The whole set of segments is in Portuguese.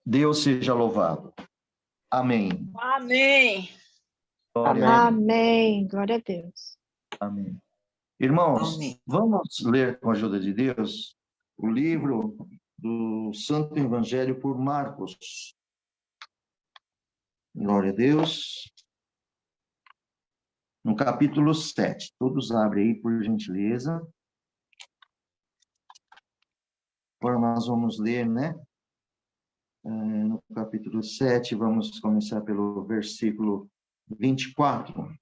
Deus seja louvado. Amém. Amém. Glória a Deus. Amém. Glória a Deus. Amém. Irmãos, Amém. vamos ler com a ajuda de Deus o livro do Santo Evangelho por Marcos. Glória a Deus. No capítulo 7. Todos abrem aí, por gentileza. Agora nós vamos ler, né? No capítulo 7, vamos começar pelo versículo 24.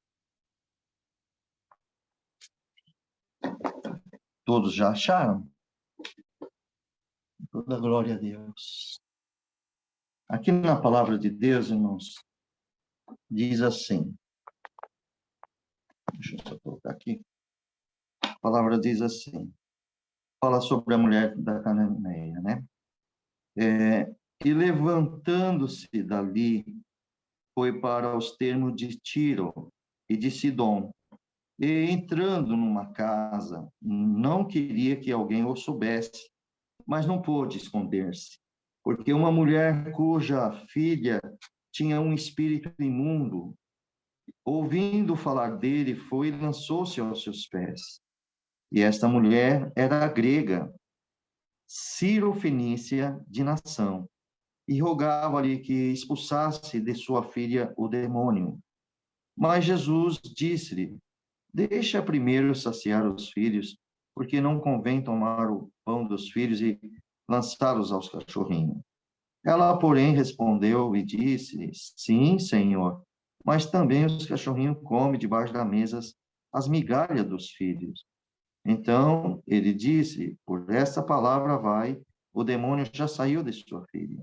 Todos já acharam? Toda glória a Deus. Aqui na palavra de Deus, irmãos, diz assim. Deixa eu só colocar aqui. A palavra diz assim. Fala sobre a mulher da Cananeia, né? E levantando-se dali, foi para os termos de Tiro e de Sidom. E entrando numa casa, não queria que alguém o soubesse, mas não pôde esconder-se, porque uma mulher cuja filha tinha um espírito imundo, ouvindo falar dele, foi e lançou-se aos seus pés. E esta mulher era grega, Cirofenícia de nação, e rogava-lhe que expulsasse de sua filha o demônio. Mas Jesus disse-lhe: deixa primeiro saciar os filhos, porque não convém tomar o pão dos filhos e lançá-los aos cachorrinhos. Ela, porém, respondeu e disse: sim, Senhor, mas também os cachorrinhos comem debaixo das mesas as migalhas dos filhos. Então ele disse: por essa palavra vai, o demônio já saiu de sua filha.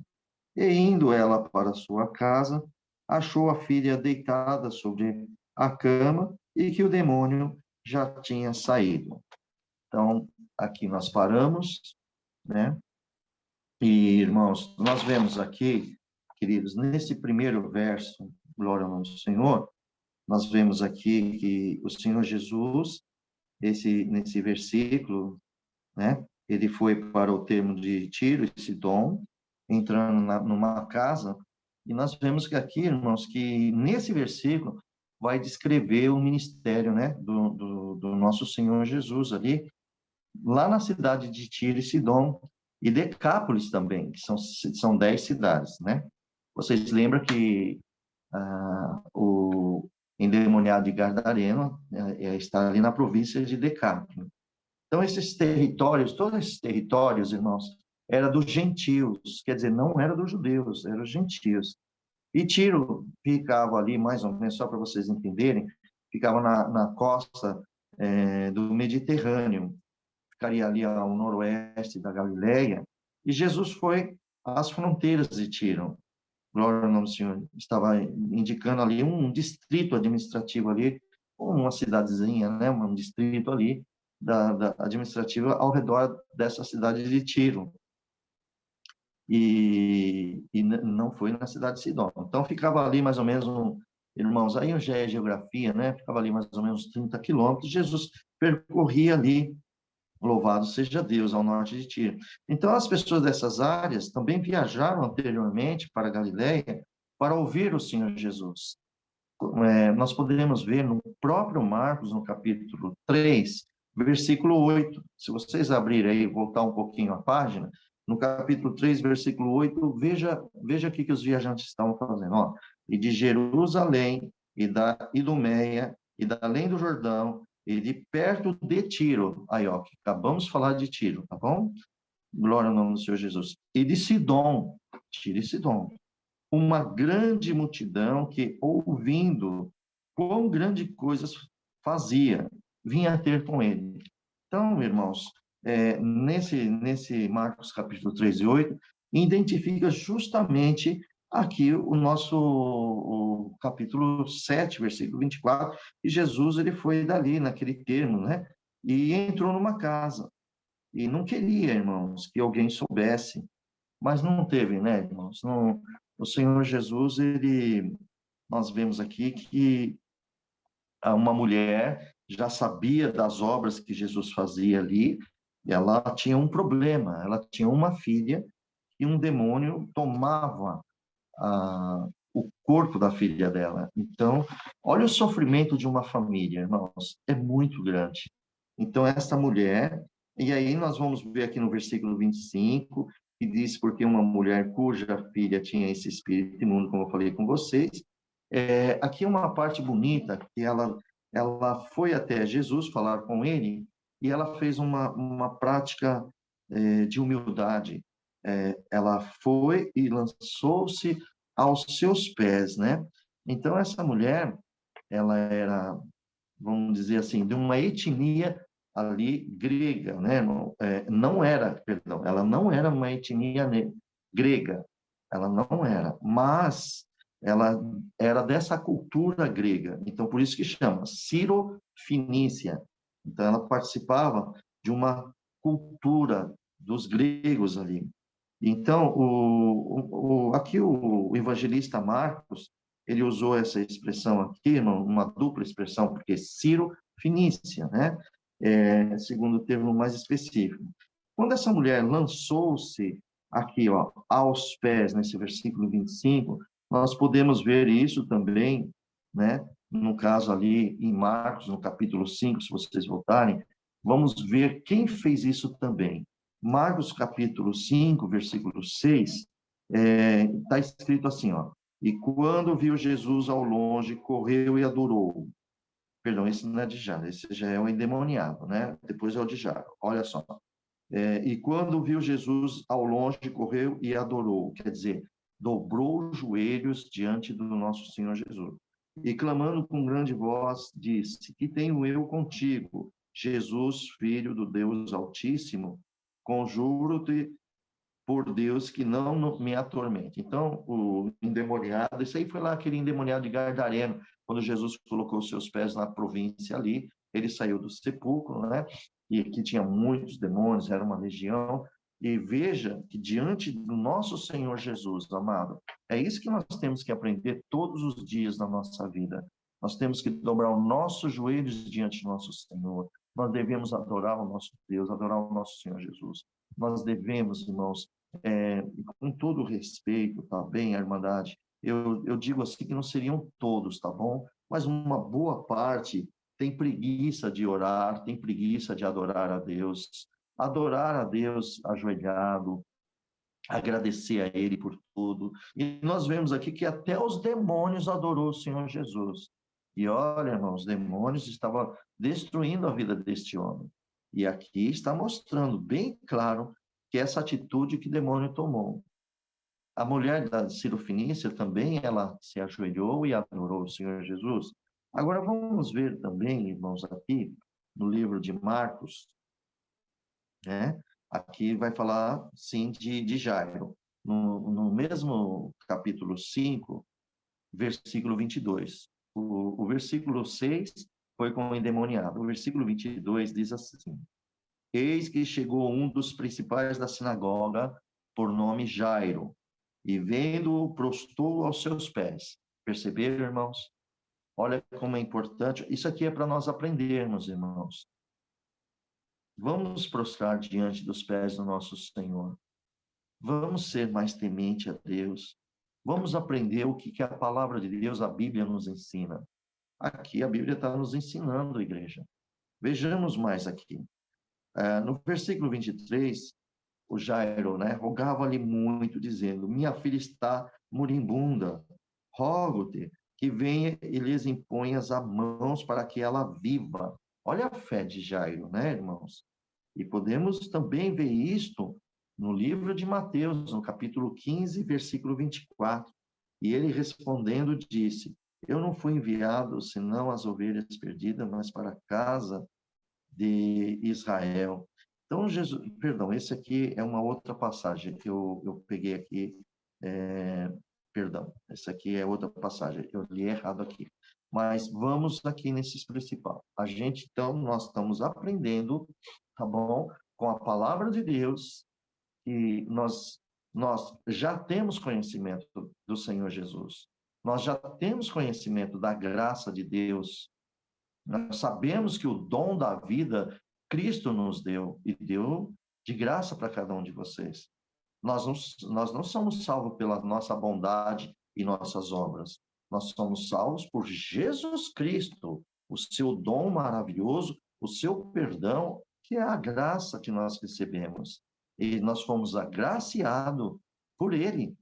E indo ela para sua casa, achou a filha deitada sobre a cama e que o demônio já tinha saído. Então, aqui nós paramos, né? E, irmãos, nós vemos aqui, queridos, nesse primeiro verso, glória ao nome do Senhor, nós vemos aqui que o Senhor Jesus, nesse versículo, né? Ele foi para o termo de Tiro e Sidom, entrando numa casa, e nós vemos que aqui, irmãos, que nesse versículo vai descrever o ministério, né, do nosso Senhor Jesus ali, lá na cidade de Tiro e Sidom, e Decápolis também, que são 10 cidades, né? Vocês lembram que o endemoniado de Gadareno está ali na província de Decápolis. Então, esses territórios, todos esses territórios, irmãos, era dos gentios, quer dizer, não era dos judeus, eram os gentios. E Tiro ficava ali, mais ou menos, só para vocês entenderem, ficava na costa do Mediterrâneo, ficaria ali ao noroeste da Galileia, e Jesus foi às fronteiras de Tiro. Glória ao nome do Senhor. Estava indicando ali um distrito administrativo ali, uma cidadezinha, né, um distrito ali, da administrativa ao redor dessa cidade de Tiro. E não foi na cidade de Sidom. Então, ficava ali mais ou menos, irmãos, aí já é geografia, né? Ficava ali mais ou menos 30 quilômetros. Jesus percorria ali, louvado seja Deus, ao norte de Tiro. Então, as pessoas dessas áreas também viajaram anteriormente para Galileia para ouvir o Senhor Jesus. Nós podemos ver no próprio Marcos, no capítulo 3, versículo 8. Se vocês abrirem aí, voltar um pouquinho a página, no capítulo 3, versículo 8, veja o que os viajantes estavam fazendo. Ó, e de Jerusalém, e da Idumeia, e da além do Jordão, e de perto de Tiro. Aí, ó, acabamos de falar de Tiro, tá bom? Glória ao nome do Senhor Jesus. E de Sidom, Tiro e Sidom. Uma grande multidão que, ouvindo quão grande coisas fazia, vinha ter com ele. Então, irmãos, nesse Marcos capítulo 3 e 8, identifica justamente aqui o capítulo 7, versículo 24, e Jesus ele foi dali, naquele termo, né? E entrou numa casa. E não queria, irmãos, que alguém soubesse, mas não teve, né, irmãos? Não, o Senhor Jesus, nós vemos aqui que uma mulher já sabia das obras que Jesus fazia ali, e ela tinha um problema, ela tinha uma filha que um demônio tomava o corpo da filha dela. Então, olha o sofrimento de uma família, irmãos, é muito grande. Então, essa mulher, e aí nós vamos ver aqui no versículo 25, que diz, porque uma mulher cuja filha tinha esse espírito imundo, como eu falei com vocês, aqui é uma parte bonita, que ela foi até Jesus falar com ele, e ela fez uma prática de humildade. Ela foi e lançou-se aos seus pés, né? Então, essa mulher, ela era, vamos dizer assim, de uma etnia ali grega, né? Não era, perdão, ela não era uma etnia grega, ela não era, mas ela era dessa cultura grega, então por isso que chama Ciro-Fenícia. Então ela participava de uma cultura dos gregos ali. Então, aqui o evangelista Marcos, ele usou essa expressão aqui, uma dupla expressão, porque Ciro, Fenícia, né? Segundo o termo mais específico. Quando essa mulher lançou-se aqui, ó, aos pés, nesse versículo 25, nós podemos ver isso também, né? No caso ali em Marcos, no capítulo 5, se vocês voltarem, vamos ver quem fez isso também. Marcos capítulo 5, versículo 6, está escrito assim, ó, e quando viu Jesus ao longe, correu e adorou. Perdão, esse não é de Jairo, esse já é o endemoniado, né? Depois é o de Jairo, olha só. E quando viu Jesus ao longe, correu e adorou, quer dizer, dobrou os joelhos diante do nosso Senhor Jesus. E clamando com grande voz, disse, que tenho eu contigo, Jesus, Filho do Deus Altíssimo, conjuro-te por Deus que não me atormente. Então, o endemoniado, isso aí foi lá aquele endemoniado de Gadareno, quando Jesus colocou os seus pés na província ali, ele saiu do sepulcro, né? E que tinha muitos demônios, era uma legião. E veja que diante do nosso Senhor Jesus, amado, é isso que nós temos que aprender todos os dias da nossa vida. Nós temos que dobrar os nossos joelhos diante do nosso Senhor. Nós devemos adorar o nosso Deus, adorar o nosso Senhor Jesus. Nós devemos, irmãos, com todo respeito, tá bem, a Irmandade, eu digo assim que não seriam todos, tá bom? Mas uma boa parte tem preguiça de orar, tem preguiça de adorar a Deus ajoelhado, agradecer a Ele por tudo. E nós vemos aqui que até os demônios adorou o Senhor Jesus. E olha, irmãos, os demônios estavam destruindo a vida deste homem. E aqui está mostrando bem claro que essa atitude que o demônio tomou. A mulher da Ciro-Fenícia também, ela se ajoelhou e adorou o Senhor Jesus. Agora vamos ver também, irmãos, aqui no livro de Marcos, né? Aqui vai falar, sim, de Jairo. No mesmo capítulo 5, versículo 22. O versículo 6 foi com o endemoniado. O versículo 22 diz assim: Eis que chegou um dos principais da sinagoga, por nome Jairo, e vendo-o, prostrou aos seus pés. Perceberam, irmãos? Olha como é importante. Isso aqui é para nós aprendermos, irmãos. Vamos prostrar diante dos pés do nosso Senhor. Vamos ser mais temente a Deus. Vamos aprender o que a palavra de Deus, a Bíblia, nos ensina. Aqui a Bíblia está nos ensinando, igreja. Vejamos mais aqui. No versículo 23, o Jairo, né, rogava-lhe muito, dizendo, minha filha está moribunda, rogo-te que venha e lhes imponhas as mãos para que ela viva. Olha a fé de Jairo, né, irmãos? E podemos também ver isto no livro de Mateus, no capítulo 15, versículo 24. E ele respondendo disse, eu não fui enviado senão as ovelhas perdidas, mas para a casa de Israel. Então, Jesus, perdão, esse aqui é uma outra passagem que eu peguei aqui, perdão, essa aqui é outra passagem, eu li errado aqui. Mas vamos aqui nesses principal. A gente, então, nós estamos aprendendo, tá bom? Com a palavra de Deus, e nós já temos conhecimento do Senhor Jesus. Nós já temos conhecimento da graça de Deus. Nós sabemos que o dom da vida Cristo nos deu e deu de graça para cada um de vocês. nós não somos salvos pela nossa bondade e nossas obras. Nós somos salvos por Jesus Cristo, o seu dom maravilhoso, o seu perdão, que é a graça que nós recebemos. E nós fomos agraciados por ele.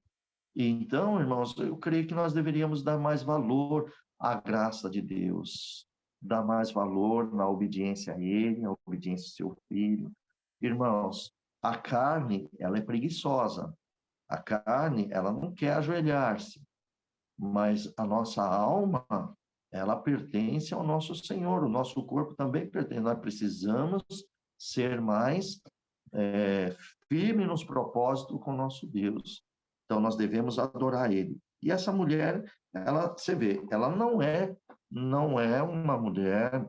E então, irmãos, eu creio que nós deveríamos dar mais valor à graça de Deus, dar mais valor na obediência a ele, na obediência ao seu filho. Irmãos, a carne, ela é preguiçosa. A carne, ela não quer ajoelhar-se, mas a nossa alma, ela pertence ao nosso Senhor, o nosso corpo também pertence. Nós precisamos ser mais firmes nos propósitos com o nosso Deus. Então, nós devemos adorar Ele. E essa mulher, você vê, ela não é uma mulher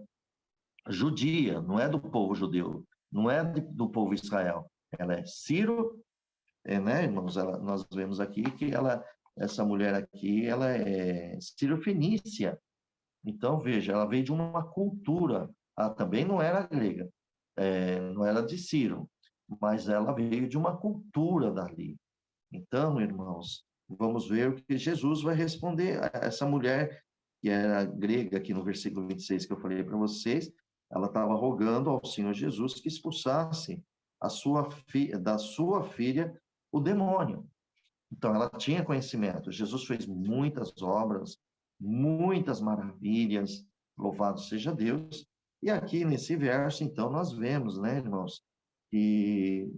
judia, não é do povo judeu, não é do povo Israel. Ela é Ciro, né, irmãos? Nós vemos aqui que essa mulher aqui, ela é Ciro-fenícia. Então, veja, ela veio de uma cultura, ela também não era grega, não era de Ciro, mas ela veio de uma cultura dali. Então, irmãos, vamos ver o que Jesus vai responder a essa mulher, que era grega, aqui no versículo 26 que eu falei para vocês. Ela estava rogando ao Senhor Jesus que expulsasse da sua filha o demônio. Então, ela tinha conhecimento. Jesus fez muitas obras, muitas maravilhas, louvado seja Deus. E aqui nesse verso, então, nós vemos, né, irmãos, que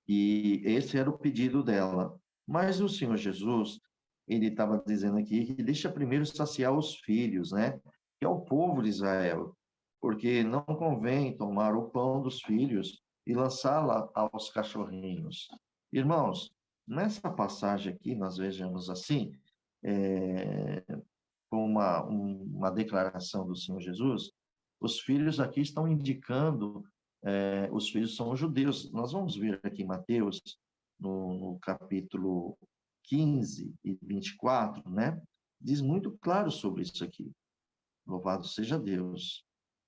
esse era o pedido dela. Mas o Senhor Jesus, ele estava dizendo aqui que deixa primeiro saciar os filhos, né? Que é o povo de Israel, porque não convém tomar o pão dos filhos e lançá-la aos cachorrinhos. Irmãos, nessa passagem aqui, nós vejamos assim, com uma declaração do Senhor Jesus, os filhos aqui estão indicando, os filhos são os judeus. Nós vamos ver aqui em Mateus, no capítulo 15 e 24, né? Diz muito claro sobre isso aqui. Louvado seja Deus.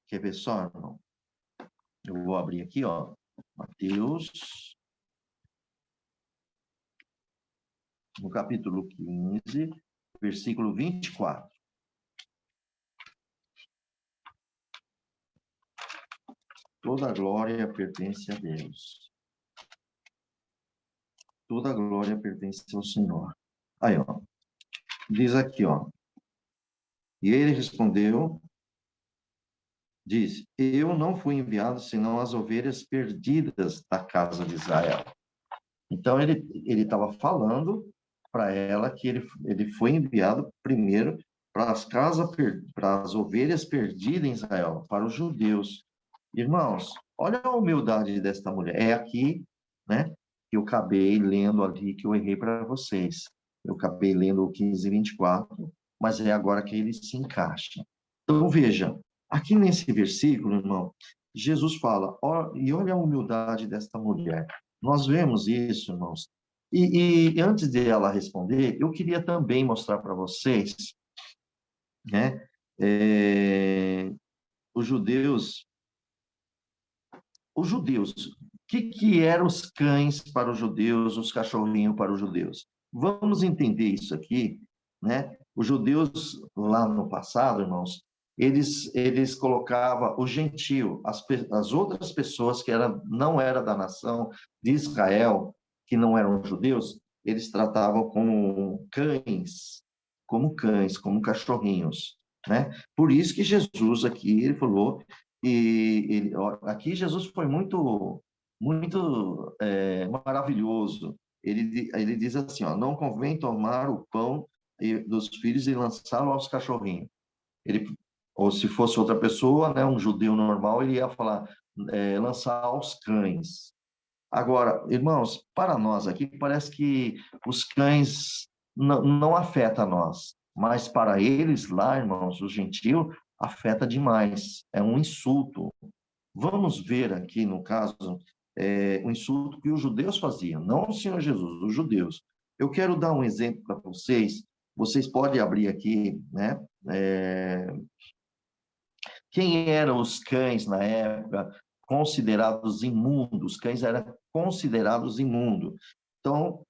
Quer ver só, irmão? Eu vou abrir aqui, ó. Mateus, no capítulo 15, versículo 24. Toda a glória pertence a Deus. Toda a glória pertence ao Senhor. Aí, ó. Diz aqui, ó. E ele respondeu, diz: eu não fui enviado senão as ovelhas perdidas da casa de Israel. Então, ele estava falando para ela que ele foi enviado primeiro para as ovelhas perdidas em Israel, para os judeus. Irmãos, olha a humildade desta mulher. É aqui, né, que eu acabei lendo ali, que eu errei para vocês. Eu acabei lendo o 15 e 24, mas é agora que ele se encaixa. Então, veja, aqui nesse versículo, irmão, Jesus fala, e olha a humildade desta mulher. Nós vemos isso, irmãos. E antes de ela responder, eu queria também mostrar para vocês, né, os judeus, o que eram os cães para os judeus, os cachorrinhos para os judeus? Vamos entender isso aqui, né? Os judeus, lá no passado, irmãos, eles colocavam o gentio, as outras pessoas que não eram da nação de Israel, que não eram judeus, eles tratavam como cachorrinhos, né? Por isso que Jesus aqui, ele falou, aqui Jesus foi muito maravilhoso. Ele diz assim, ó, não convém tomar o pão dos filhos e lançá-lo aos cachorrinhos. Ou se fosse outra pessoa, né, um judeu normal, ele ia falar, lançar aos cães. Agora, irmãos, para nós aqui, parece que os cães não afetam a nós, mas para eles lá, irmãos, o gentio afeta demais, é um insulto. Vamos ver aqui, no caso, o insulto que os judeus faziam, não o Senhor Jesus, os judeus. Eu quero dar um exemplo para vocês podem abrir aqui, né? Quem eram os cães na época considerados imundos? Cães eram considerados imundos. Então,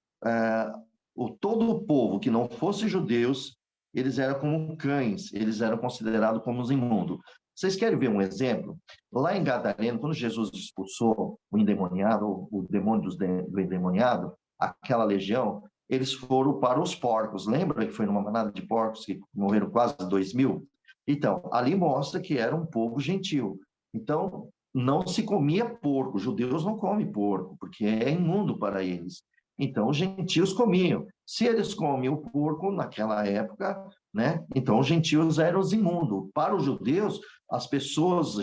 todo o povo que não fosse judeus, eles eram como cães, eles eram considerados como os imundos. Vocês querem ver um exemplo? Lá em Gadareno, quando Jesus expulsou o endemoniado, o demônio do endemoniado, aquela legião, eles foram para os porcos. Lembra que foi numa manada de porcos que morreram quase 2.000? Então, ali mostra que era um povo gentil. Então, não se comia porco. Os judeus não comem porco, porque é imundo para eles. Então, os gentios comiam. Se eles comiam o porco naquela época, né? Então, os gentios eram os imundos. Para os judeus, as pessoas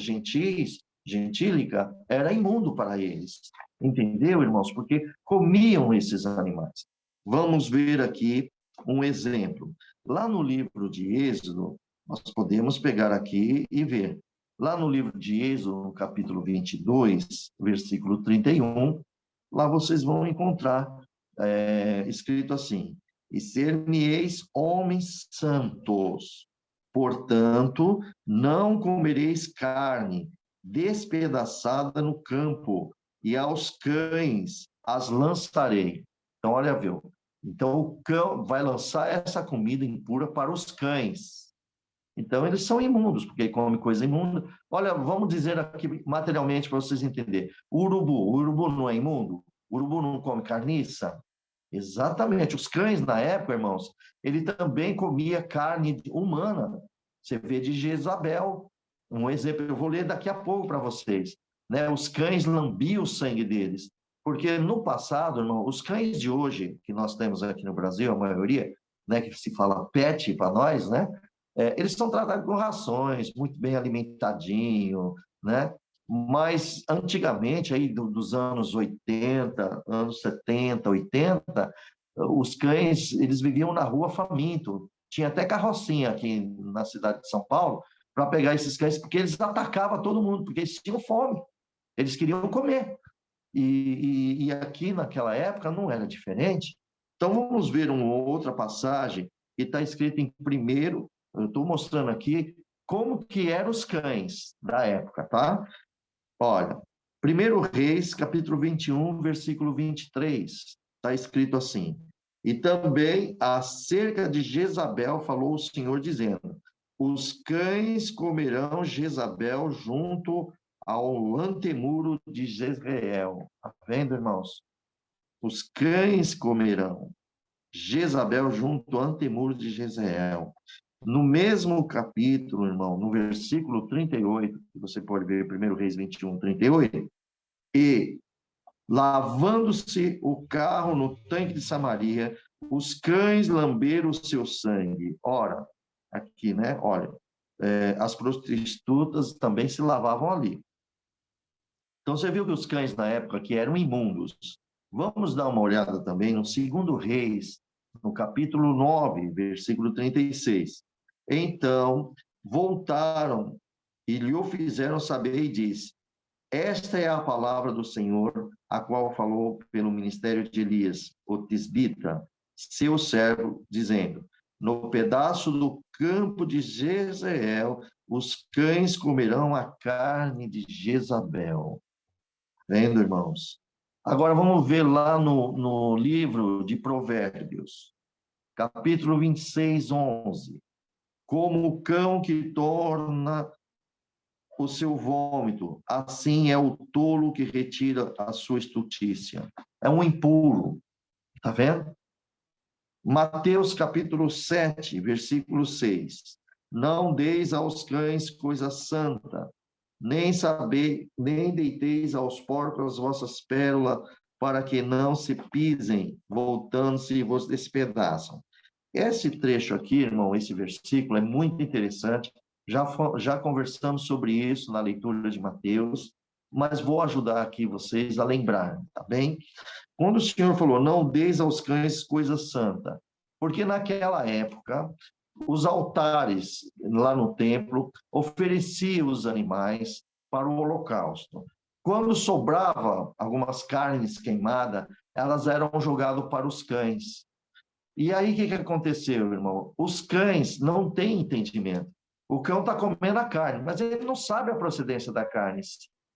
gentílica, era imundo para eles. Entendeu, irmãos? Porque comiam esses animais. Vamos ver aqui um exemplo. Lá no livro de Êxodo, nós podemos pegar aqui e ver. Lá no livro de Êxodo, no capítulo 22, versículo 31, lá vocês vão encontrar escrito assim: e ser-me-eis homens santos, portanto, não comereis carne despedaçada no campo, e aos cães as lançarei. Então, olha, viu? Então, o cão vai lançar essa comida impura para os cães. Então, eles são imundos, porque comem coisa imunda. Olha, vamos dizer aqui materialmente para vocês entenderem. O urubu não é imundo? O urubu não come carniça? Exatamente. Os cães, na época, irmãos, ele também comia carne humana. Você vê de Jezabel, um exemplo, eu vou ler daqui a pouco para vocês. Né? Os cães lambiam o sangue deles. Porque no passado, irmão, os cães de hoje, que nós temos aqui no Brasil, a maioria, né, que se fala pet para nós, né? Eles são tratados com rações, muito bem alimentadinho, né? Mas antigamente, aí dos anos 80, anos 70, 80, os cães, eles viviam na rua faminto. Tinha até carrocinha aqui na cidade de São Paulo para pegar esses cães, porque eles atacavam todo mundo, porque eles tinham fome, eles queriam comer. E aqui naquela época não era diferente. Então vamos ver uma outra passagem que está escrita em primeiro. Eu estou mostrando aqui como que eram os cães da época, tá? Olha, 1 Reis, capítulo 21, versículo 23, está escrito assim: e também acerca de Jezabel falou o Senhor dizendo: os cães comerão Jezabel junto ao antemuro de Jezreel. Está vendo, irmãos? Os cães comerão Jezabel junto ao antemuro de Jezreel. No mesmo capítulo, irmão, no versículo 38, que você pode ver 1 Reis 21, 38, e lavando-se o carro no tanque de Samaria, os cães lamberam o seu sangue. Ora, aqui, né? Olha, as prostitutas também se lavavam ali. Então, você viu que os cães na época que eram imundos. Vamos dar uma olhada também no 2 Reis, no capítulo 9, versículo 36. Então, voltaram e lhe o fizeram saber e disse: esta é a palavra do Senhor, a qual falou pelo ministério de Elias, o tisbita, seu servo, dizendo: no pedaço do campo de Jezreel, os cães comerão a carne de Jezabel. Vendo, irmãos? Agora vamos ver lá no livro de Provérbios, capítulo 26, 11. Como o cão que torna o seu vômito, assim é o tolo que retira a sua estultícia. É um impuro, tá vendo? Mateus capítulo 7, versículo 6. Não deis aos cães coisa santa, nem deiteis aos porcos as vossas pérolas, para que não se pisem, voltando-se e vos despedaçam. Esse trecho aqui, irmão, esse versículo é muito interessante. Já conversamos sobre isso na leitura de Mateus, mas vou ajudar aqui vocês a lembrar, tá bem? Quando o Senhor falou, não deis aos cães coisa santa, porque naquela época, os altares lá no templo ofereciam os animais para o holocausto. Quando sobrava algumas carnes queimadas, elas eram jogadas para os cães. E aí, o que aconteceu, irmão? Os cães não têm entendimento. O cão está comendo a carne, mas ele não sabe a procedência da carne.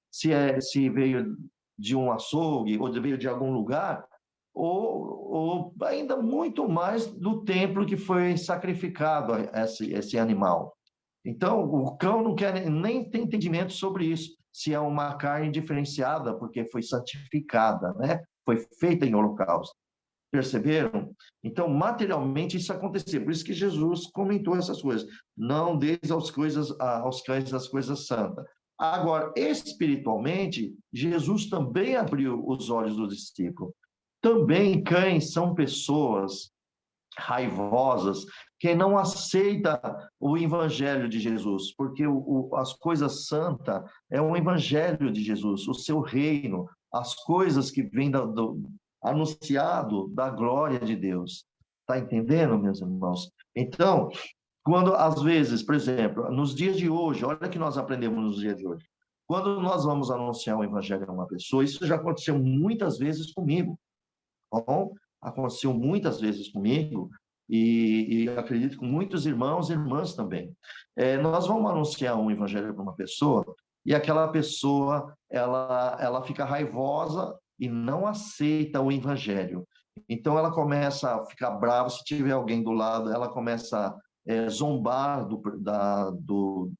Se veio de um açougue, ou veio de algum lugar, ou ainda muito mais do templo que foi sacrificado a esse animal. Então, o cão não quer nem ter entendimento sobre isso, se é uma carne diferenciada, porque foi santificada, né? Foi feita em holocausto. Perceberam? Então, materialmente, isso acontecia. Por isso que Jesus comentou essas coisas. Não deis aos cães as coisas santas. Agora, espiritualmente, Jesus também abriu os olhos do discípulo. Também cães são pessoas raivosas, que não aceita o evangelho de Jesus, porque as coisas santas é o evangelho de Jesus, o seu reino, as coisas que vêm anunciado da glória de Deus. Está entendendo, meus irmãos? Então, quando às vezes, por exemplo, nos dias de hoje, olha o que nós aprendemos nos dias de hoje. Quando nós vamos anunciar o evangelho a uma pessoa, isso já aconteceu muitas vezes comigo. Bom, aconteceu muitas vezes comigo e acredito que com muitos irmãos e irmãs também. Nós vamos anunciar um evangelho para uma pessoa e aquela pessoa ela fica raivosa e não aceita o evangelho. Então ela começa a ficar brava se tiver alguém do lado, ela começa a zombar do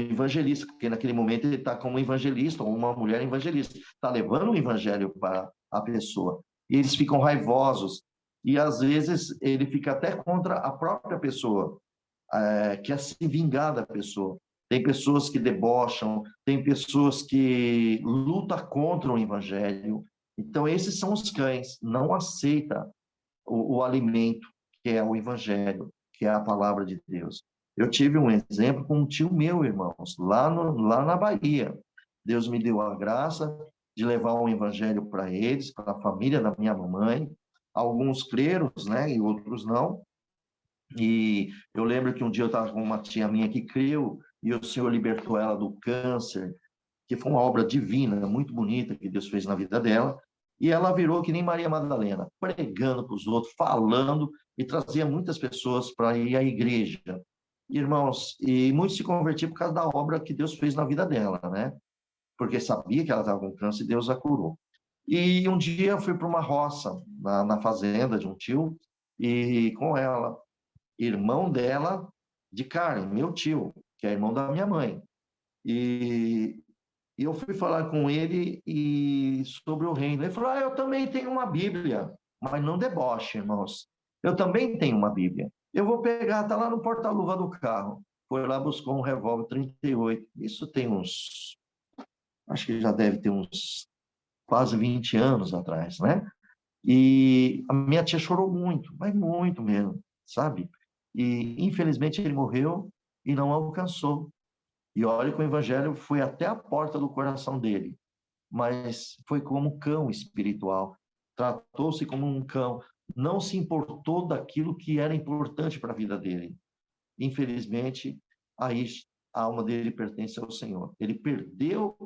evangelista, porque naquele momento ele está como evangelista ou uma mulher evangelista, está levando o evangelho para a pessoa e eles ficam raivosos. E, às vezes, ele fica até contra a própria pessoa, quer se vingar da pessoa. Tem pessoas que debocham, tem pessoas que lutam contra o evangelho. Então, esses são os cães, não aceita o alimento, que é o evangelho, que é a palavra de Deus. Eu tive um exemplo com um tio meu, irmãos, lá na Bahia. Deus me deu a graça de levar um evangelho para eles, para a família da minha mamãe. Alguns creram, né, e outros não. E eu lembro que um dia eu estava com uma tia minha que creu, e o Senhor libertou ela do câncer, que foi uma obra divina, muito bonita, que Deus fez na vida dela. E ela virou que nem Maria Madalena, pregando para os outros, falando, e trazia muitas pessoas para ir à igreja. Irmãos, e muitos se convertiam por causa da obra que Deus fez na vida dela, né? Porque sabia que ela estava com câncer e Deus a curou. E um dia eu fui para uma roça, na fazenda de um tio, e com ela, irmão dela de carne, meu tio, que é irmão da minha mãe. E eu fui falar com ele sobre o reino. Ele falou: eu também tenho uma Bíblia, mas não deboche, irmãos. Eu também tenho uma Bíblia. Eu vou pegar, está lá no porta-luva do carro. Foi lá, buscou um revólver 38. Isso tem acho que já deve ter uns quase 20 anos atrás, né? E a minha tia chorou muito, mas muito mesmo, sabe? E infelizmente ele morreu e não alcançou. E olha que o evangelho foi até a porta do coração dele, mas foi como um cão espiritual. Tratou-se como um cão, não se importou daquilo que era importante para a vida dele. Infelizmente, aí a alma dele pertence ao Senhor. Ele perdeu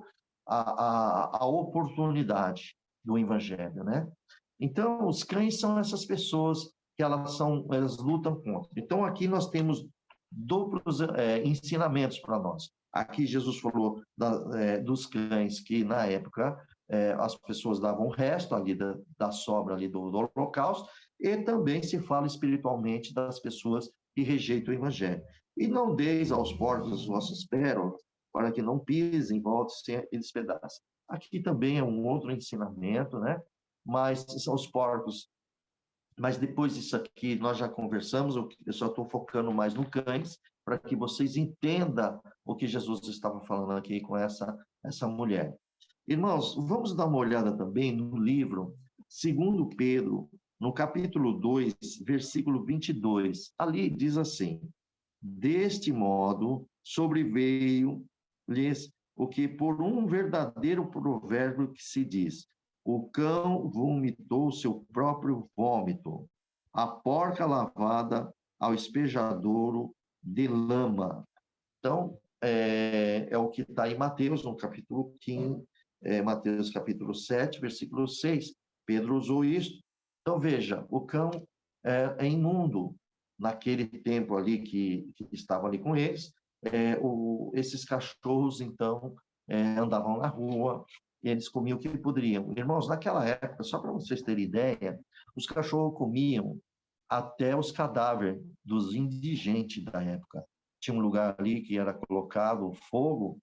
a oportunidade do evangelho, né? Então, os cães são essas pessoas que elas lutam contra. Então, aqui nós temos duplos ensinamentos para nós. Aqui Jesus falou dos cães que, na época, as pessoas davam o resto ali da sobra ali do holocausto, e também se fala espiritualmente das pessoas que rejeitam o evangelho. E não deis aos porcos as vossas pérolas, para que não pisem, voltem sem aqueles pedaços. Aqui também é um outro ensinamento, né? Mas são os porcos. Mas depois disso aqui, nós já conversamos, eu só estou focando mais no cães, para que vocês entendam o que Jesus estava falando aqui com essa mulher. Irmãos, vamos dar uma olhada também no livro 2 Pedro, no capítulo 2, versículo 22. Ali diz assim: deste modo sobreveio-lhes o que por um verdadeiro provérbio que se diz: o cão vomitou seu próprio vômito, a porca lavada ao espejadouro de lama. Então, é o que está em Mateus, no capítulo 15, Mateus capítulo 7, versículo 6. Pedro usou isso. Então, veja, o cão é imundo. Naquele tempo ali que estava ali com eles, esses cachorros, então, andavam na rua, e eles comiam o que poderiam. Irmãos, naquela época, só para vocês terem ideia, os cachorros comiam até os cadáveres dos indigentes da época. Tinha um lugar ali que era colocado fogo,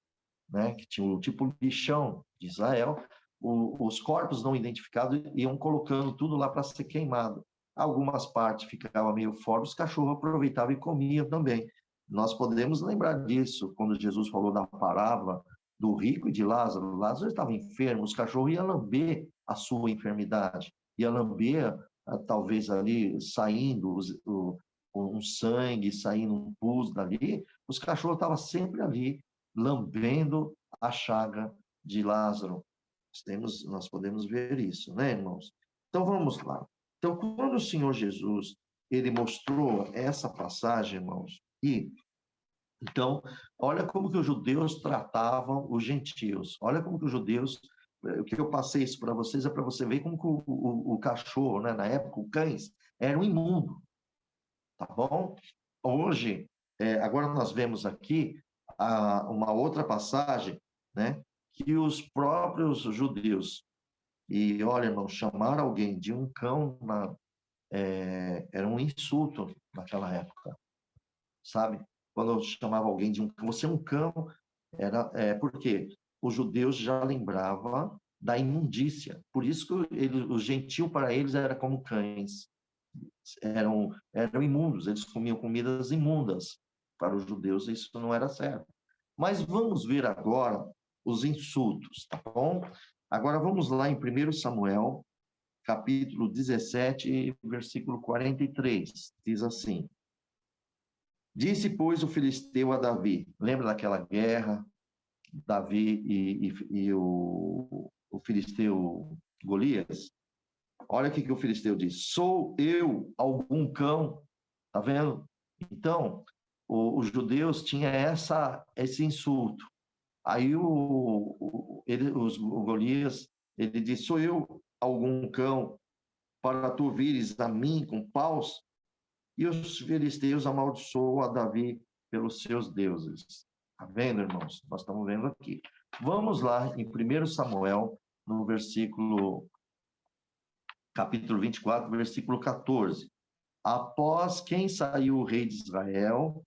né, que tinha o tipo lixão de Israel, os corpos não identificados iam colocando tudo lá para ser queimado. Algumas partes ficavam meio fora, os cachorros aproveitavam e comiam também. Nós podemos lembrar disso quando Jesus falou da parábola do rico e de Lázaro. Lázaro estava enfermo, os cachorros iam lamber a sua enfermidade, iam lamber, talvez ali saindo um sangue, saindo um pus dali, os cachorros estavam sempre ali, lambendo a chaga de Lázaro. Nós podemos ver isso, né, irmãos? Então, vamos lá. Então, quando o Senhor Jesus, ele mostrou essa passagem, irmãos, e então, olha como que os judeus tratavam os gentios. Olha como que os judeus, o que eu passei isso para vocês é para você ver como que o cachorro, né, na época, o cães, era um imundo, tá bom? Hoje, agora nós vemos aqui uma outra passagem, né, que os próprios judeus, e olha, irmão, chamar alguém de um cão era um insulto naquela época, sabe? Quando eu chamava alguém de um cão, você é um cão, porque os judeus já lembravam da imundícia, por isso que o gentil para eles era como cães, eram imundos, eles comiam comidas imundas. Para os judeus isso não era certo. Mas vamos ver agora os insultos, tá bom? Agora vamos lá em 1 Samuel, capítulo 17, versículo 43. Diz assim: Disse, pois, o filisteu a Davi. Lembra daquela guerra? Davi e o filisteu Golias? Olha o que o filisteu diz: sou eu algum cão? Tá vendo? Então, os judeus tinham esse insulto. Aí o Golias, ele diz: sou eu algum cão para tu vires a mim com paus? E os filisteus amaldiçoam a Davi pelos seus deuses. Tá vendo, irmãos? Nós estamos vendo aqui. Vamos lá em 1 Samuel, no capítulo 24, versículo 14. Após quem saiu o rei de Israel,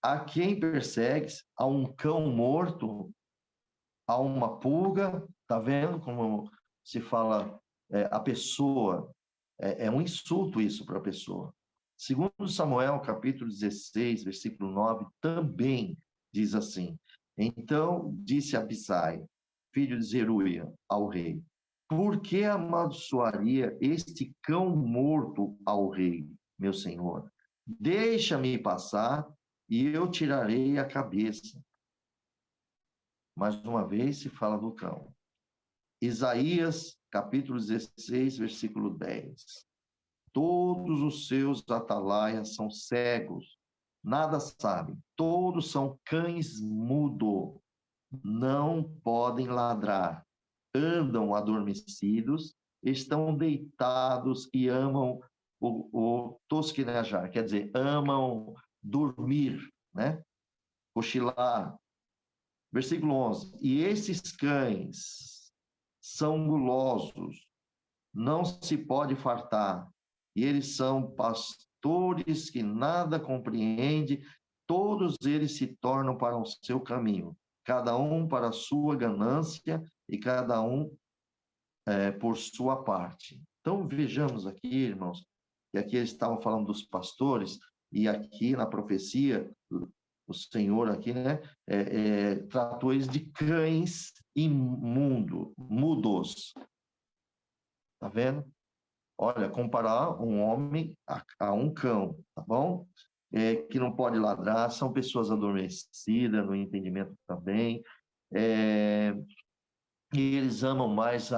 a quem persegues, a um cão morto, a uma pulga, tá vendo como se fala a pessoa, é um insulto isso para a pessoa. Segundo Samuel, capítulo 16, versículo 9, também diz assim: então disse Abisai, filho de Zeruia, ao rei: por que amaldiçoaria este cão morto ao rei, meu senhor? Deixa-me passar e eu tirarei a cabeça. Mais uma vez se fala do cão. Isaías, capítulo 16, versículo 10. Todos os seus atalaias são cegos, nada sabem, todos são cães mudos, não podem ladrar, andam adormecidos, estão deitados e amam o tosquenejar, quer dizer, amam dormir, né? Cochilar. Versículo 11. E esses cães são gulosos, não se pode fartar, e eles são pastores que nada compreendem, todos eles se tornam para o seu caminho, cada um para a sua ganância e cada um por sua parte. Então, vejamos aqui, irmãos, que aqui eles estavam falando dos pastores, e aqui na profecia, o Senhor aqui, né, tratou eles de cães mudos. Tá vendo? Olha, comparar um homem a um cão, tá bom? Que não pode ladrar, são pessoas adormecidas no entendimento também, e eles amam mais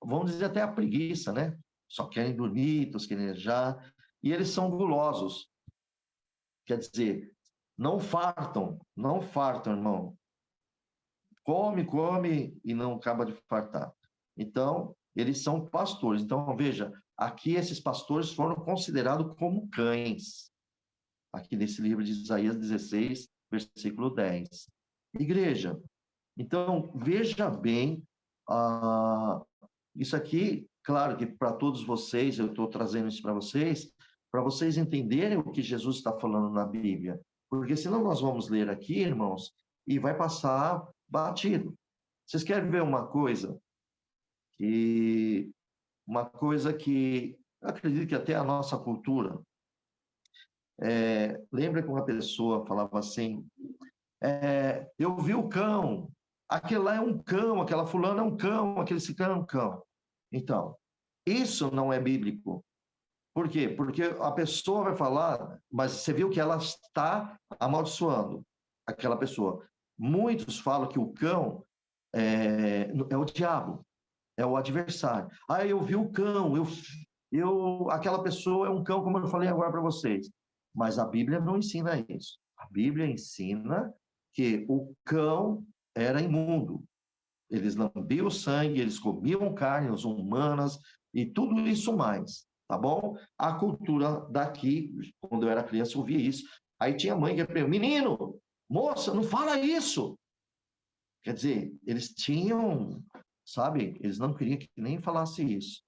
vamos dizer até a preguiça, né? Só querem dormir, tosquenejar, e eles são gulosos. Quer dizer, não fartam, irmão. Come e não acaba de fartar. Então, eles são pastores. Então, veja, aqui esses pastores foram considerados como cães. Aqui nesse livro de Isaías 16, versículo 10. Igreja, Então, veja bem, isso aqui, claro que para todos vocês, eu estou trazendo isso para vocês entenderem o que Jesus está falando na Bíblia. Porque senão nós vamos ler aqui, irmãos, e vai passar batido. Vocês querem ver uma coisa que eu acredito que até a nossa cultura, lembra que uma pessoa falava assim, eu vi o cão, aquele lá é um cão, aquela fulana é um cão, aquele ciclano é um cão. Então, isso não é bíblico. Por quê? Porque a pessoa vai falar, mas você viu que ela está amaldiçoando aquela pessoa. Muitos falam que o cão é o diabo, é o adversário. Ah, eu vi o cão, aquela pessoa é um cão, como eu falei agora para vocês. Mas a Bíblia não ensina isso. A Bíblia ensina que o cão era imundo. Eles lambiam o sangue, eles comiam carnes humanas e tudo isso mais, tá bom? A cultura daqui, quando eu era criança, eu ouvia isso. Aí tinha mãe que ia menino, moça, não fala isso. Quer dizer, eles tinham, sabe, eles não queriam que nem falasse isso.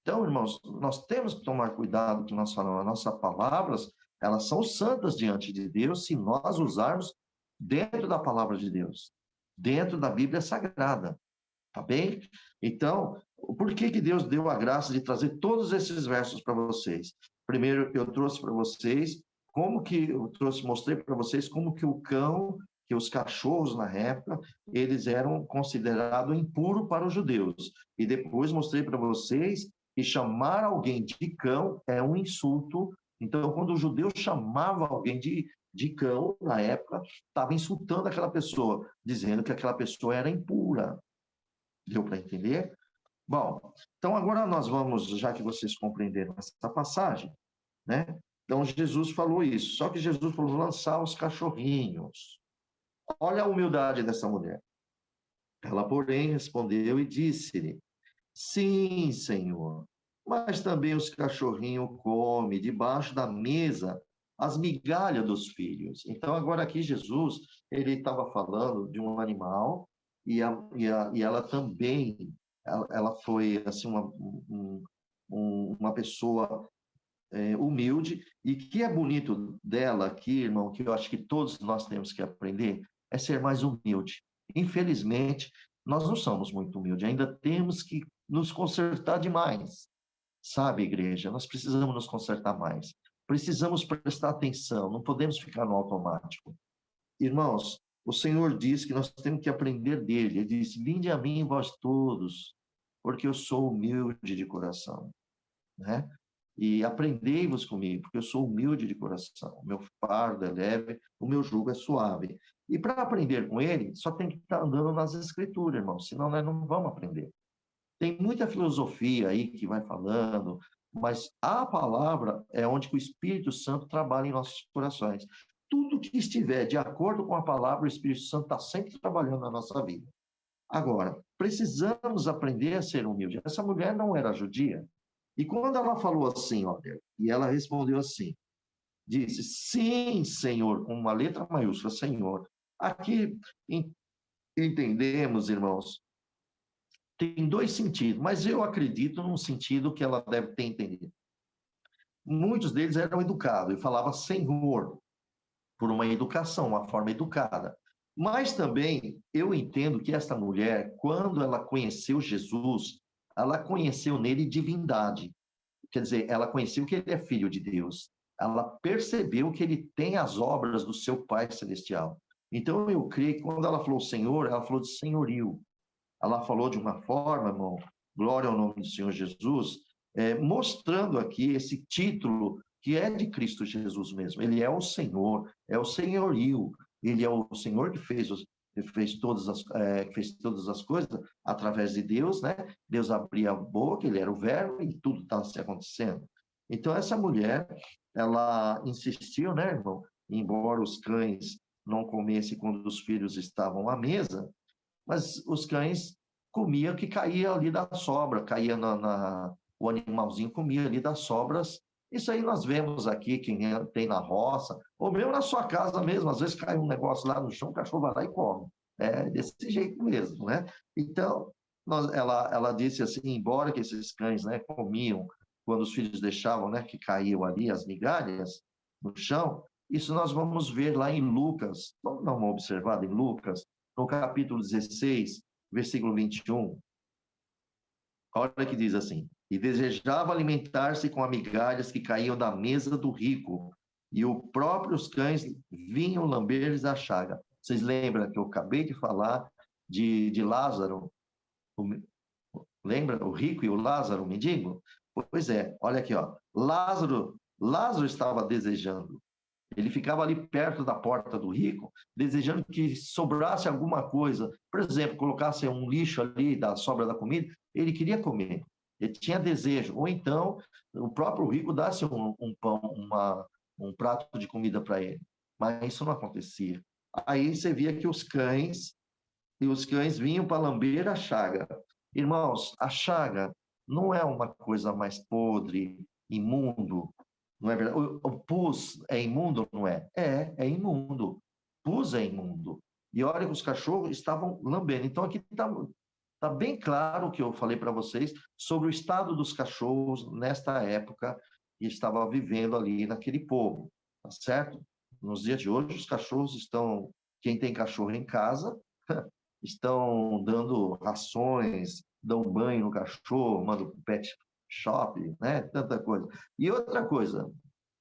Então, irmãos, nós temos que tomar cuidado que nós falamos, as nossas palavras, elas são santas diante de Deus se nós usarmos dentro da palavra de Deus, dentro da Bíblia Sagrada, tá bem? Então, por que Deus deu a graça de trazer todos esses versos para vocês? Primeiro, eu trouxe para vocês mostrei para vocês como que o cão, que os cachorros na época, eles eram considerados impuros para os judeus. E depois mostrei para vocês que chamar alguém de cão é um insulto. Então, quando o judeu chamava alguém de cão, na época, estava insultando aquela pessoa, dizendo que aquela pessoa era impura. Deu para entender? Bom, então agora nós vamos, já que vocês compreenderam essa passagem, né? Então Jesus falou isso, só que Jesus falou lançar os cachorrinhos. Olha a humildade dessa mulher. Ela, porém, respondeu e disse-lhe: Sim, Senhor, mas também os cachorrinhos comem debaixo da mesa as migalhas dos filhos. Então, agora aqui Jesus, ele estava falando de um animal e ela também, ela foi assim uma pessoa humilde, e que é bonito dela aqui, irmão, que eu acho que todos nós temos que aprender, é ser mais humilde. Infelizmente, nós não somos muito humildes, ainda temos que nos consertar demais, sabe, igreja? Nós precisamos nos consertar mais, precisamos prestar atenção, não podemos ficar no automático. Irmãos, o Senhor diz que nós temos que aprender dele. Ele diz: Vinde a mim, vós todos, porque eu sou humilde de coração, né? E aprendei-vos comigo, porque eu sou humilde de coração. O meu fardo é leve, o meu jugo é suave. E para aprender com ele, só tem que estar andando nas escrituras, irmão, senão nós não vamos aprender. Tem muita filosofia aí que vai falando, mas a palavra é onde o Espírito Santo trabalha em nossos corações. Tudo que estiver de acordo com a palavra, o Espírito Santo está sempre trabalhando na nossa vida. Agora, precisamos aprender a ser humilde. Essa mulher não era judia. E quando ela falou assim, olha, e ela respondeu assim, disse: Sim, Senhor, com uma letra maiúscula, Senhor. Aqui entendemos, irmãos, tem dois sentidos, mas eu acredito num sentido que ela deve ter entendido. Muitos deles eram educados e falavam Senhor, por uma educação, uma forma educada. Mas também eu entendo que essa mulher, quando ela conheceu Jesus, ela conheceu nele divindade. Quer dizer, ela conheceu que ele é filho de Deus. Ela percebeu que ele tem as obras do seu Pai Celestial. Então, eu creio que quando ela falou Senhor, ela falou de senhorio. Ela falou de uma forma, irmão, glória ao nome do Senhor Jesus, mostrando aqui esse título que é de Cristo Jesus mesmo. Ele é o Senhor, é o senhorio. Ele é o Senhor que fez todas as coisas através de Deus, né? Deus abria a boca, ele era o verbo e tudo estava se acontecendo. Então, essa mulher, ela insistiu, né, irmão? Embora os cães não comessem quando os filhos estavam à mesa, mas os cães comiam o que caía ali da sobra, caía o animalzinho comia ali das sobras. Isso aí nós vemos aqui, quem tem na roça, ou mesmo na sua casa mesmo, às vezes cai um negócio lá no chão, o cachorro vai lá e come. É desse jeito mesmo, né? Então, ela disse assim, embora que esses cães, né, comiam quando os filhos deixavam, né, que caíam ali as migalhas no chão, isso nós vamos ver lá em Lucas, vamos dar uma observada em Lucas, no capítulo 16, versículo 21. Olha que diz assim: e desejava alimentar-se com migalhas que caíam da mesa do rico, e os próprios cães vinham lamber-lhes a chaga. Vocês lembram que eu acabei de falar de Lázaro? Lembra o rico e o Lázaro, o mendigo? Pois é, olha aqui, ó. Lázaro estava desejando. Ele ficava ali perto da porta do rico, desejando que sobrasse alguma coisa. Por exemplo, colocasse um lixo ali da sobra da comida, ele queria comer. Ele tinha desejo. Ou então, o próprio rico desse um pão, um prato de comida para ele. Mas isso não acontecia. Aí você via que os cães vinham para lamber a chaga. Irmãos, a chaga não é uma coisa mais podre, imundo, não é verdade? O pus é imundo, não é? É imundo. Pus é imundo. E olha que os cachorros estavam lambendo. Então aqui tá bem claro o que eu falei para vocês sobre o estado dos cachorros nesta época que estava vivendo ali naquele povo, tá certo? Nos dias de hoje, os cachorros estão, quem tem cachorro em casa, estão dando rações, dão banho no cachorro, mandam para o pet shop, né? Tanta coisa. E outra coisa,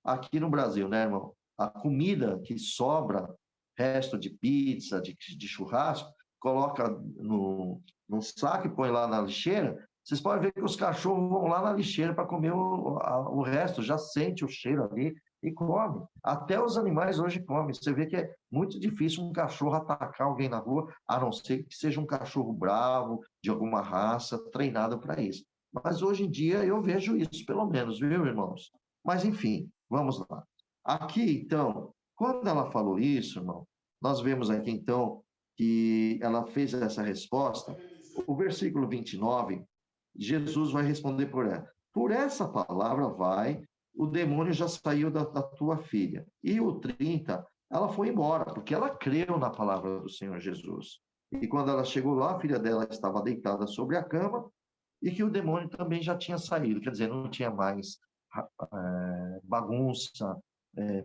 aqui no Brasil, né, irmão? A comida que sobra, resto de pizza, de churrasco, coloca no saco e põe lá na lixeira. Vocês podem ver que os cachorros vão lá na lixeira para comer o resto, já sente o cheiro ali e come. Até os animais hoje comem. Você vê que é muito difícil um cachorro atacar alguém na rua, a não ser que seja um cachorro bravo, de alguma raça, treinado para isso. Mas hoje em dia eu vejo isso, pelo menos, viu, irmãos? Mas, enfim, vamos lá. Aqui, então, quando ela falou isso, irmão, nós vemos aqui, então, que ela fez essa resposta. O versículo 29, Jesus vai responder por ela. Por essa palavra vai, o demônio já saiu da tua filha. E o 30, ela foi embora, porque ela creu na palavra do Senhor Jesus. E quando ela chegou lá, a filha dela estava deitada sobre a cama e que o demônio também já tinha saído, quer dizer, não tinha mais bagunça,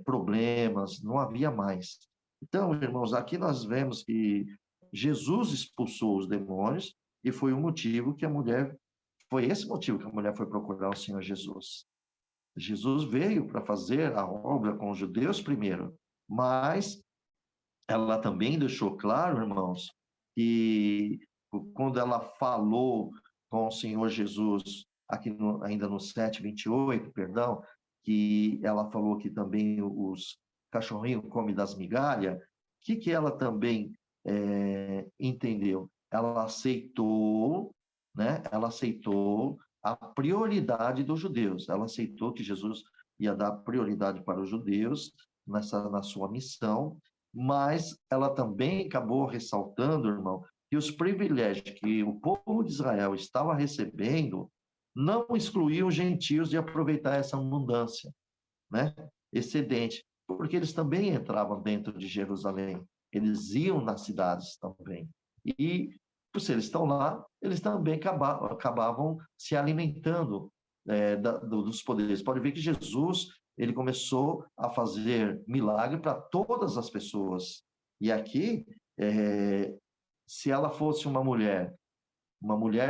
problemas, não havia mais. Então, irmãos, aqui nós vemos que Jesus expulsou os demônios e foi o motivo que a mulher, foi esse motivo que a mulher foi procurar o Senhor Jesus. Jesus veio para fazer a obra com os judeus primeiro, mas ela também deixou claro, irmãos, que quando ela falou com o Senhor Jesus, aqui ainda no 7:28, perdão, que ela falou que também os cachorrinhos comem das migalhas, o que ela também entendeu? Ela aceitou, né? Ela aceitou a prioridade dos judeus. Ela aceitou que Jesus ia dar prioridade para os judeus na sua missão, mas ela também acabou ressaltando, irmão, que os privilégios que o povo de Israel estava recebendo não excluíam os gentios de aproveitar essa abundância, né? Excedente, porque eles também entravam dentro de Jerusalém, eles iam nas cidades também. E, se eles estão lá, eles também acabavam se alimentando dos poderes. Pode ver que Jesus ele começou a fazer milagre para todas as pessoas. E aqui, se ela fosse uma mulher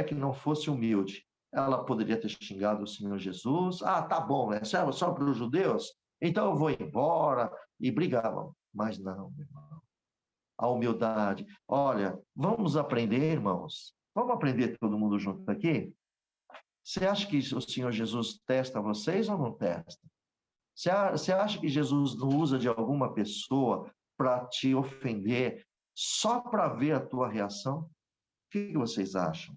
que não fosse humilde, ela poderia ter xingado o Senhor Jesus. Ah, tá bom, é só para os judeus? Então eu vou embora. E brigavam. Mas não, meu irmão. A humildade. Olha, vamos aprender, irmãos. Vamos aprender todo mundo junto aqui? Você acha que o Senhor Jesus testa vocês ou não testa? Você acha que Jesus não usa de alguma pessoa para te ofender só para ver a tua reação? O que vocês acham?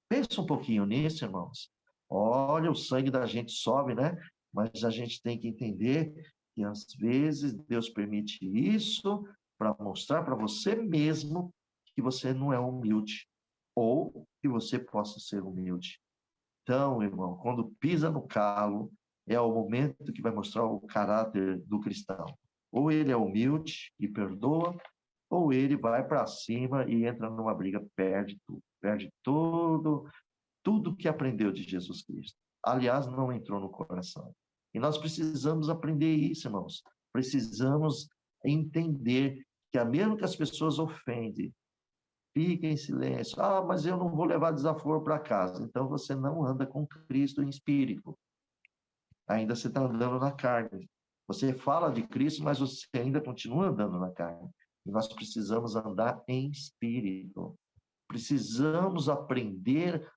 Pensa um pouquinho nisso, irmãos. Olha, o sangue da gente sobe, né? Mas a gente tem que entender que às vezes Deus permite isso para mostrar para você mesmo que você não é humilde ou que você possa ser humilde. Então, irmão, quando pisa no calo, é o momento que vai mostrar o caráter do cristão. Ou ele é humilde e perdoa, ou ele vai para cima e entra numa briga, perde tudo que aprendeu de Jesus Cristo. Aliás, não entrou no coração. E nós precisamos aprender isso, irmãos. Precisamos entender que, mesmo que as pessoas ofendem, fiquem em silêncio. Ah, mas eu não vou levar desaforo para casa. Então você não anda com Cristo em espírito. Ainda você está andando na carne. Você fala de Cristo, mas você ainda continua andando na carne. E nós precisamos andar em espírito. Precisamos aprender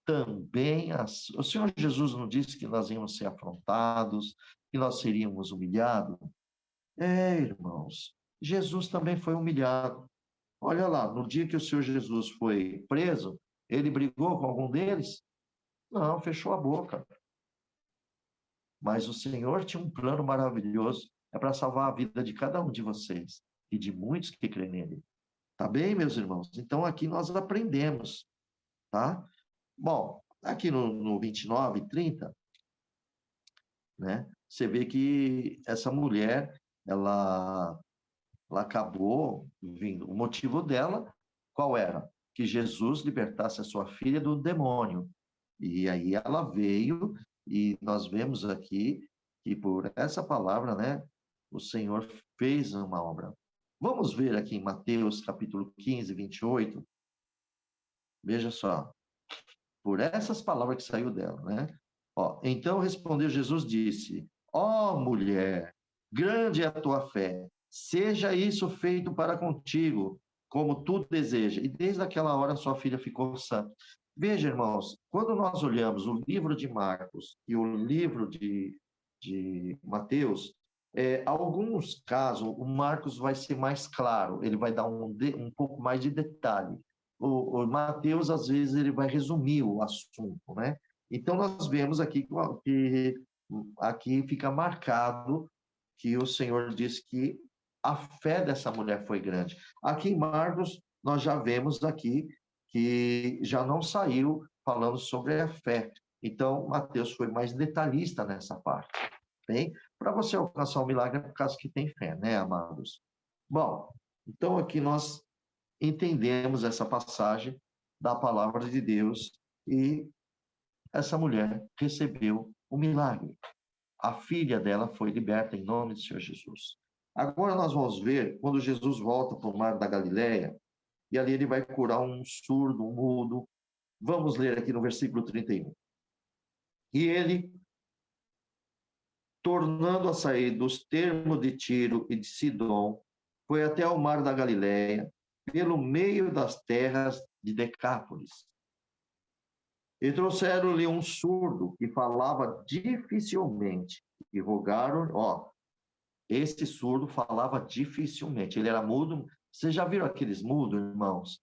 também. O Senhor Jesus não disse que nós íamos ser afrontados, que nós seríamos humilhados? Irmãos, Jesus também foi humilhado. Olha lá, no dia que o Senhor Jesus foi preso, ele brigou com algum deles? Não, fechou a boca. Mas o Senhor tinha um plano maravilhoso, é para salvar a vida de cada um de vocês e de muitos que creem nele. Tá bem, meus irmãos? Então aqui nós aprendemos, tá? Bom, aqui no 29 e 30, né? Você vê que essa mulher, ela acabou vindo. O motivo dela, qual era? Que Jesus libertasse a sua filha do demônio. E aí ela veio, e nós vemos aqui que por essa palavra, né, o Senhor fez uma obra. Vamos ver aqui em Mateus capítulo 15, 28. Veja só. Por essas palavras que saiu dela, né? Ó, então respondeu Jesus, disse: ó mulher, grande é a tua fé, seja isso feito para contigo, como tu deseja. E desde aquela hora sua filha ficou sã. Veja, irmãos, quando nós olhamos o livro de Marcos e o livro de Mateus, alguns casos, o Marcos vai ser mais claro, ele vai dar um pouco mais de detalhe. O Mateus, às vezes, ele vai resumir o assunto, né? Então, nós vemos aqui que aqui fica marcado que o Senhor diz que a fé dessa mulher foi grande. Aqui em Marcos, nós já vemos aqui que já não saiu falando sobre a fé. Então, Mateus foi mais detalhista nessa parte. Bem, para você alcançar o milagre é por causa que tem fé, né, amados? Bom, então aqui nós entendemos essa passagem da palavra de Deus e essa mulher recebeu o milagre. A filha dela foi liberta em nome do Senhor Jesus. Agora nós vamos ver quando Jesus volta para o mar da Galileia e ali ele vai curar um surdo, um mudo. Vamos ler aqui no versículo 31. E ele, tornando a sair dos termos de Tiro e de Sidom, foi até o mar da Galileia, pelo meio das terras de Decápolis. E trouxeram-lhe um surdo que falava dificilmente, e rogaram, esse surdo falava dificilmente, ele era mudo. Vocês já viram aqueles mudos, irmãos?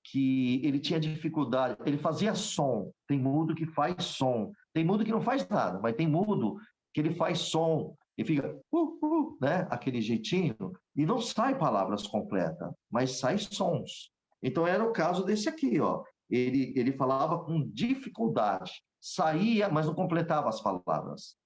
Que ele tinha dificuldade, ele fazia som. Tem mudo que faz som, tem mudo que não faz nada, mas tem mudo que ele faz som e fica né? Aquele jeitinho, e não sai palavras completas, mas sai sons. Então era o caso desse aqui, ó. Ele falava com dificuldade, saía, mas não completava as palavras.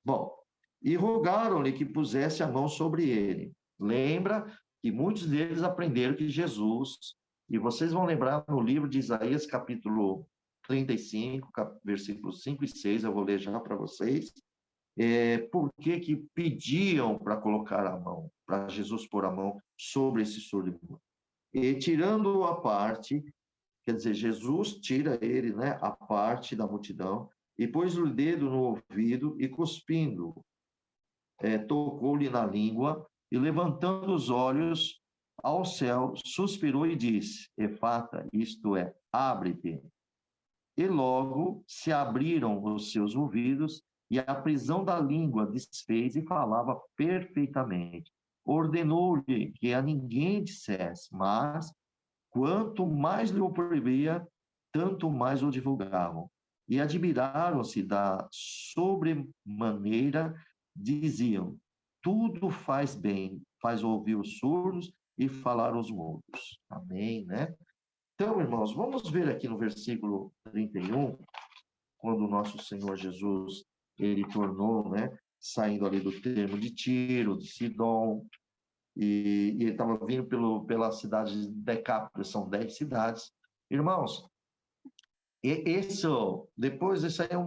Bom, e rogaram-lhe que pusesse a mão sobre ele. Lembra que muitos deles aprenderam que Jesus, e vocês vão lembrar no livro de Isaías, capítulo 35, versículos 5 e 6, eu vou ler já para vocês, por que pediam para colocar a mão, para Jesus pôr a mão sobre esse surdo. E tirando-o à parte, quer dizer, Jesus tira ele, né, a parte da multidão, e pôs o dedo no ouvido e cuspindo, tocou-lhe na língua e levantando os olhos ao céu, suspirou e disse, Efata, isto é, abre-te. E logo se abriram os seus ouvidos e a prisão da língua desfez e falava perfeitamente. Ordenou-lhe que a ninguém dissesse, mas quanto mais lhe oprimia, tanto mais o divulgavam. E admiraram-se da sobremaneira, diziam, tudo faz bem, faz ouvir os surdos e falar os mudos. Amém, né? Então, irmãos, vamos ver aqui no versículo 31, quando o nosso Senhor Jesus, ele tornou, né, saindo ali do termo de Tiro, de Sidom, e ele estava vindo pela cidade de Decápolis, são 10 cidades. Irmãos, depois isso aí é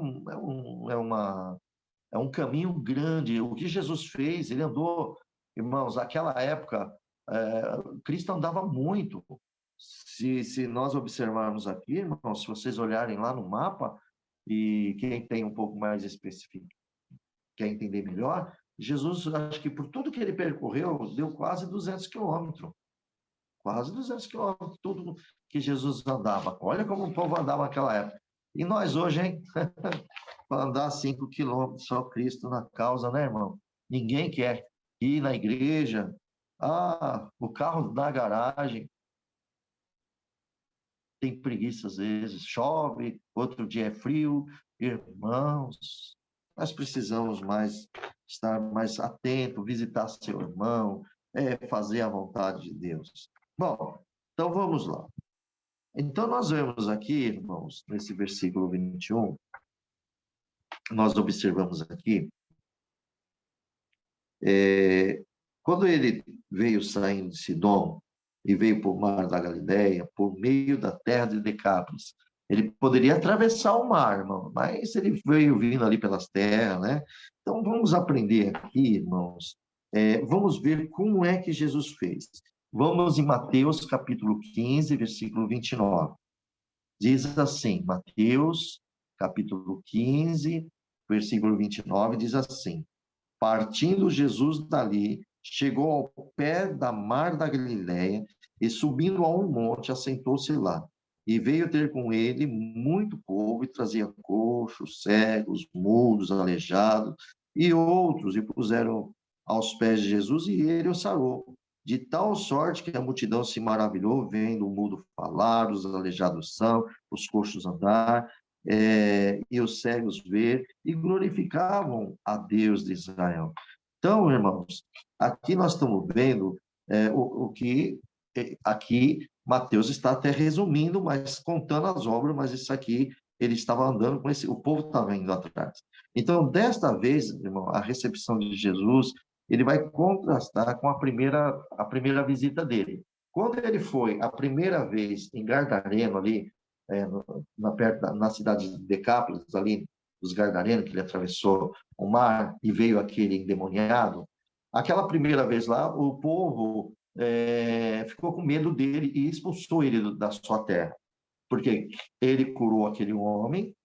um caminho grande. O que Jesus fez, ele andou, irmãos, naquela época, Cristo andava muito. Se nós observarmos aqui, irmãos, se vocês olharem lá no mapa, e quem tem um pouco mais específico, quer entender melhor, Jesus, acho que por tudo que ele percorreu, deu quase 200 quilômetros. Quase 200 quilômetros, tudo que Jesus andava. Olha como o povo andava naquela época. E nós hoje, hein? Para andar 5 quilômetros, só Cristo na causa, né, irmão? Ninguém quer ir na igreja. Ah, o carro na garagem. Tem preguiça às vezes, chove, outro dia é frio. Irmãos, nós precisamos estar mais atento, visitar seu irmão, fazer a vontade de Deus. Bom, então vamos lá. Então nós vemos aqui, irmãos, nesse versículo 21, nós observamos aqui, quando ele veio saindo de Sidom e veio por mar da Galileia, por meio da terra de Decápolis, ele poderia atravessar o mar, irmão, mas ele veio vindo ali pelas terras, né? Então vamos aprender aqui, irmãos, vamos ver como é que Jesus fez. Vamos em Mateus capítulo 15, versículo 29. Diz assim, Mateus capítulo 15, versículo 29, diz assim: partindo Jesus dali, chegou ao pé da mar da Galileia e, subindo a um monte, assentou-se lá. E veio ter com ele muito povo e trazia coxos, cegos, mudos, aleijados e outros, e puseram aos pés de Jesus e ele os sarou. De tal sorte que a multidão se maravilhou, vendo o mudo falar, os aleijados são, os coxos andar, e os cegos ver, e glorificavam a Deus de Israel. Então, irmãos, aqui nós estamos vendo o que aqui Mateus está até resumindo, mas contando as obras, mas isso aqui ele estava andando com o povo estava indo atrás. Então, desta vez, irmão, a recepção de Jesus, ele vai contrastar com a primeira visita dele. Quando ele foi a primeira vez em Gadareno, ali, na cidade de Decápolis, ali dos Gardarenos, que ele atravessou o mar e veio aquele endemoniado, aquela primeira vez lá, o povo ficou com medo dele e expulsou ele da sua terra, porque ele curou aquele homem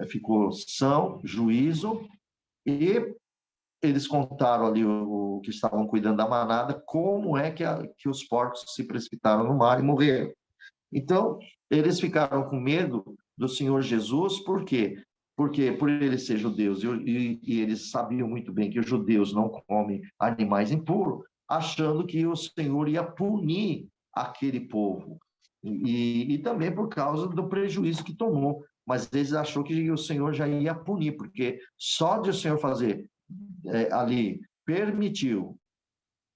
ficou são, juízo, e eles contaram ali o que estavam cuidando da manada, como é que os porcos se precipitaram no mar e morreram. Então, eles ficaram com medo do Senhor Jesus, por quê? Porque por ele ser judeus, e eles sabiam muito bem que os judeus não comem animais impuros, achando que o Senhor ia punir aquele povo. E também por causa do prejuízo que tomou. Mas eles achou que o Senhor já ia punir, porque só de o Senhor fazer ali, permitiu,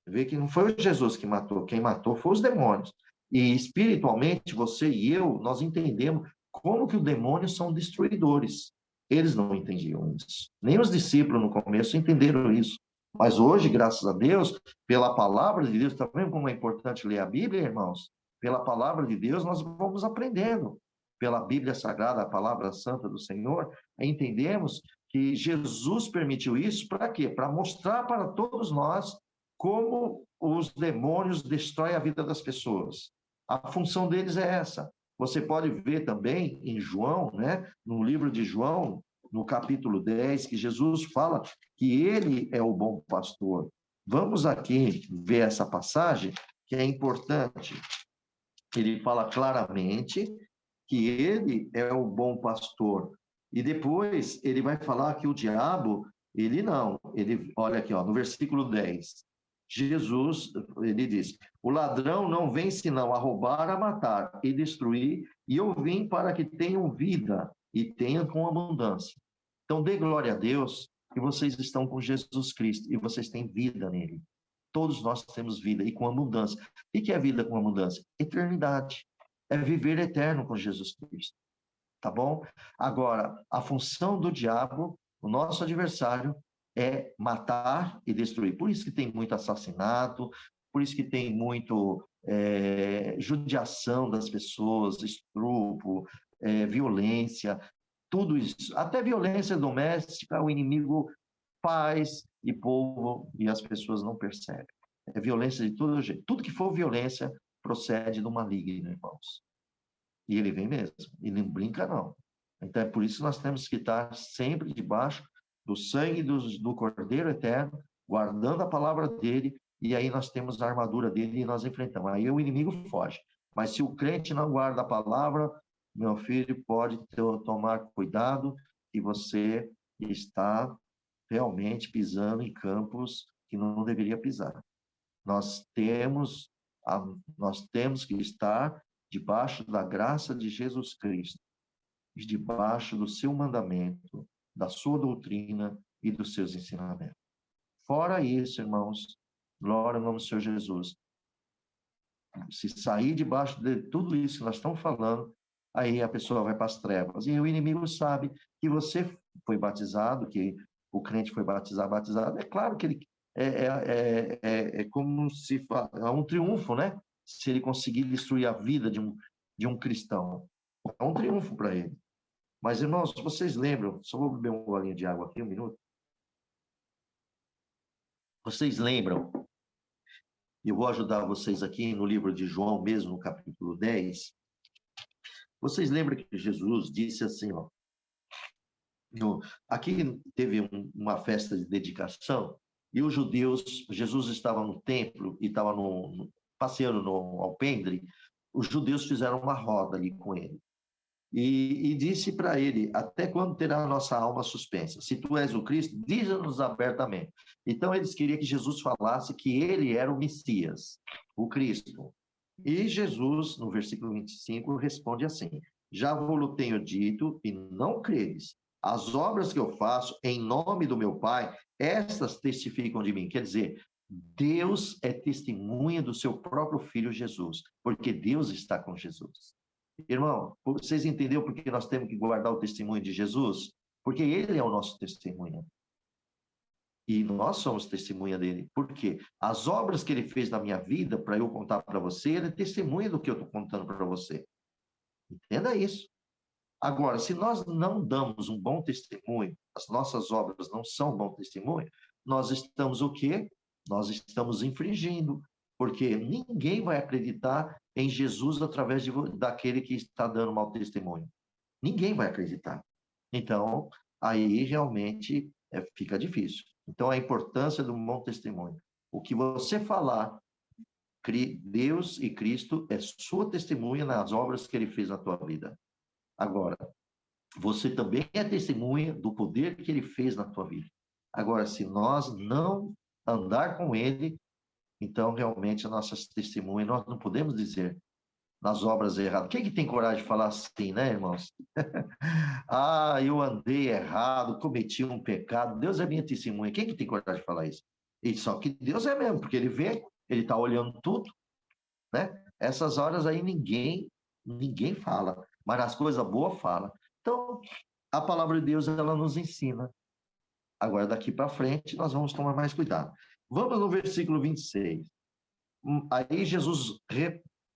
vê que não foi o Jesus que matou, quem matou foi os demônios. E espiritualmente, você e eu, nós entendemos como que os demônios são destruidores. Eles não entendiam isso. Nem os discípulos no começo entenderam isso. Mas hoje, graças a Deus, pela palavra de Deus, está vendo como é importante ler a Bíblia, irmãos? Pela palavra de Deus, nós vamos aprendendo. Pela Bíblia Sagrada, a palavra santa do Senhor, entendemos que Jesus permitiu isso para quê? Para mostrar para todos nós como os demônios destroem a vida das pessoas. A função deles é essa. Você pode ver também em João, né, no livro de João, no capítulo 10, que Jesus fala que ele é o bom pastor. Vamos aqui ver essa passagem, que é importante. Ele fala claramente que ele é o bom pastor. E depois ele vai falar que o diabo, ele não. Ele, olha aqui, ó, no versículo 10. Jesus, ele diz: o ladrão não vem senão a roubar, a matar e destruir, e eu vim para que tenham vida e tenham com abundância. Então, dê glória a Deus que vocês estão com Jesus Cristo e vocês têm vida nele. Todos nós temos vida e com abundância. O que é vida com abundância? Eternidade. É viver eterno com Jesus Cristo. Tá bom? Agora, a função do diabo, o nosso adversário, é matar e destruir. Por isso que tem muito assassinato, por isso que tem muito judiação das pessoas, estupro, violência, tudo isso. Até violência doméstica, o inimigo faz e povo, e as pessoas não percebem. É violência de todo jeito. Tudo que for violência procede do maligno, irmãos. E ele vem mesmo. E não brinca, não. Então, é por isso que nós temos que estar sempre debaixo do sangue do Cordeiro Eterno, guardando a palavra dele, e aí nós temos a armadura dele e nós enfrentamos. Aí o inimigo foge. Mas se o crente não guarda a palavra, meu filho, pode tomar cuidado, que você está realmente pisando em campos que não deveria pisar. Nós temos, nós temos que estar debaixo da graça de Jesus Cristo, debaixo do seu mandamento, da sua doutrina e dos seus ensinamentos. Fora isso, irmãos, glória ao nome do Senhor Jesus. Se sair debaixo de tudo isso que nós estamos falando, aí a pessoa vai para as trevas. E o inimigo sabe que você foi batizado, que o crente foi batizado. É claro que ele é como se fala, é um triunfo, né? Se ele conseguir destruir a vida de um cristão. É um triunfo para ele. Mas, irmãos, vocês lembram, só vou beber um golinho de água aqui, um minuto. Vocês lembram, eu vou ajudar vocês aqui no livro de João mesmo, no capítulo 10. Vocês lembram que Jesus disse assim, ó, aqui teve uma festa de dedicação, e os judeus, Jesus estava no templo e estava passeando no alpendre, os judeus fizeram uma roda ali com ele. E disse para ele, até quando terá a nossa alma suspensa? Se tu és o Cristo, diz-nos abertamente. Então, eles queriam que Jesus falasse que ele era o Messias, o Cristo. E Jesus, no versículo 25, responde assim, já vos tenho dito e não credes. As obras que eu faço em nome do meu Pai, estas testificam de mim. Quer dizer, Deus é testemunha do seu próprio Filho Jesus, porque Deus está com Jesus. Irmão, vocês entenderam por que nós temos que guardar o testemunho de Jesus? Porque ele é o nosso testemunha. E nós somos testemunha dele. Por quê? As obras que ele fez na minha vida, para eu contar para você, ele é testemunha do que eu estou contando para você. Entenda isso. Agora, se nós não damos um bom testemunho, as nossas obras não são um bom testemunho, nós estamos o quê? Nós estamos infringindo, porque ninguém vai acreditar em Jesus através daquele que está dando mau testemunho. Ninguém vai acreditar. Então, aí realmente fica difícil. Então, a importância do bom testemunho. O que você falar, Deus e Cristo é sua testemunha nas obras que ele fez na tua vida. Agora, você também é testemunha do poder que ele fez na tua vida. Agora, se nós não andar com ele, então realmente a nossa testemunha, nós não podemos dizer nas obras erradas. Quem que tem coragem de falar assim, né, irmãos? Ah, eu andei errado, cometi um pecado, Deus é minha testemunha. Quem que tem coragem de falar isso? E só que Deus é mesmo, porque ele vê, ele está olhando tudo, né? Essas horas aí ninguém fala, mas as coisas boas fala. Então, a palavra de Deus, ela nos ensina. Agora, daqui para frente, nós vamos tomar mais cuidado. Vamos no versículo 26. Aí Jesus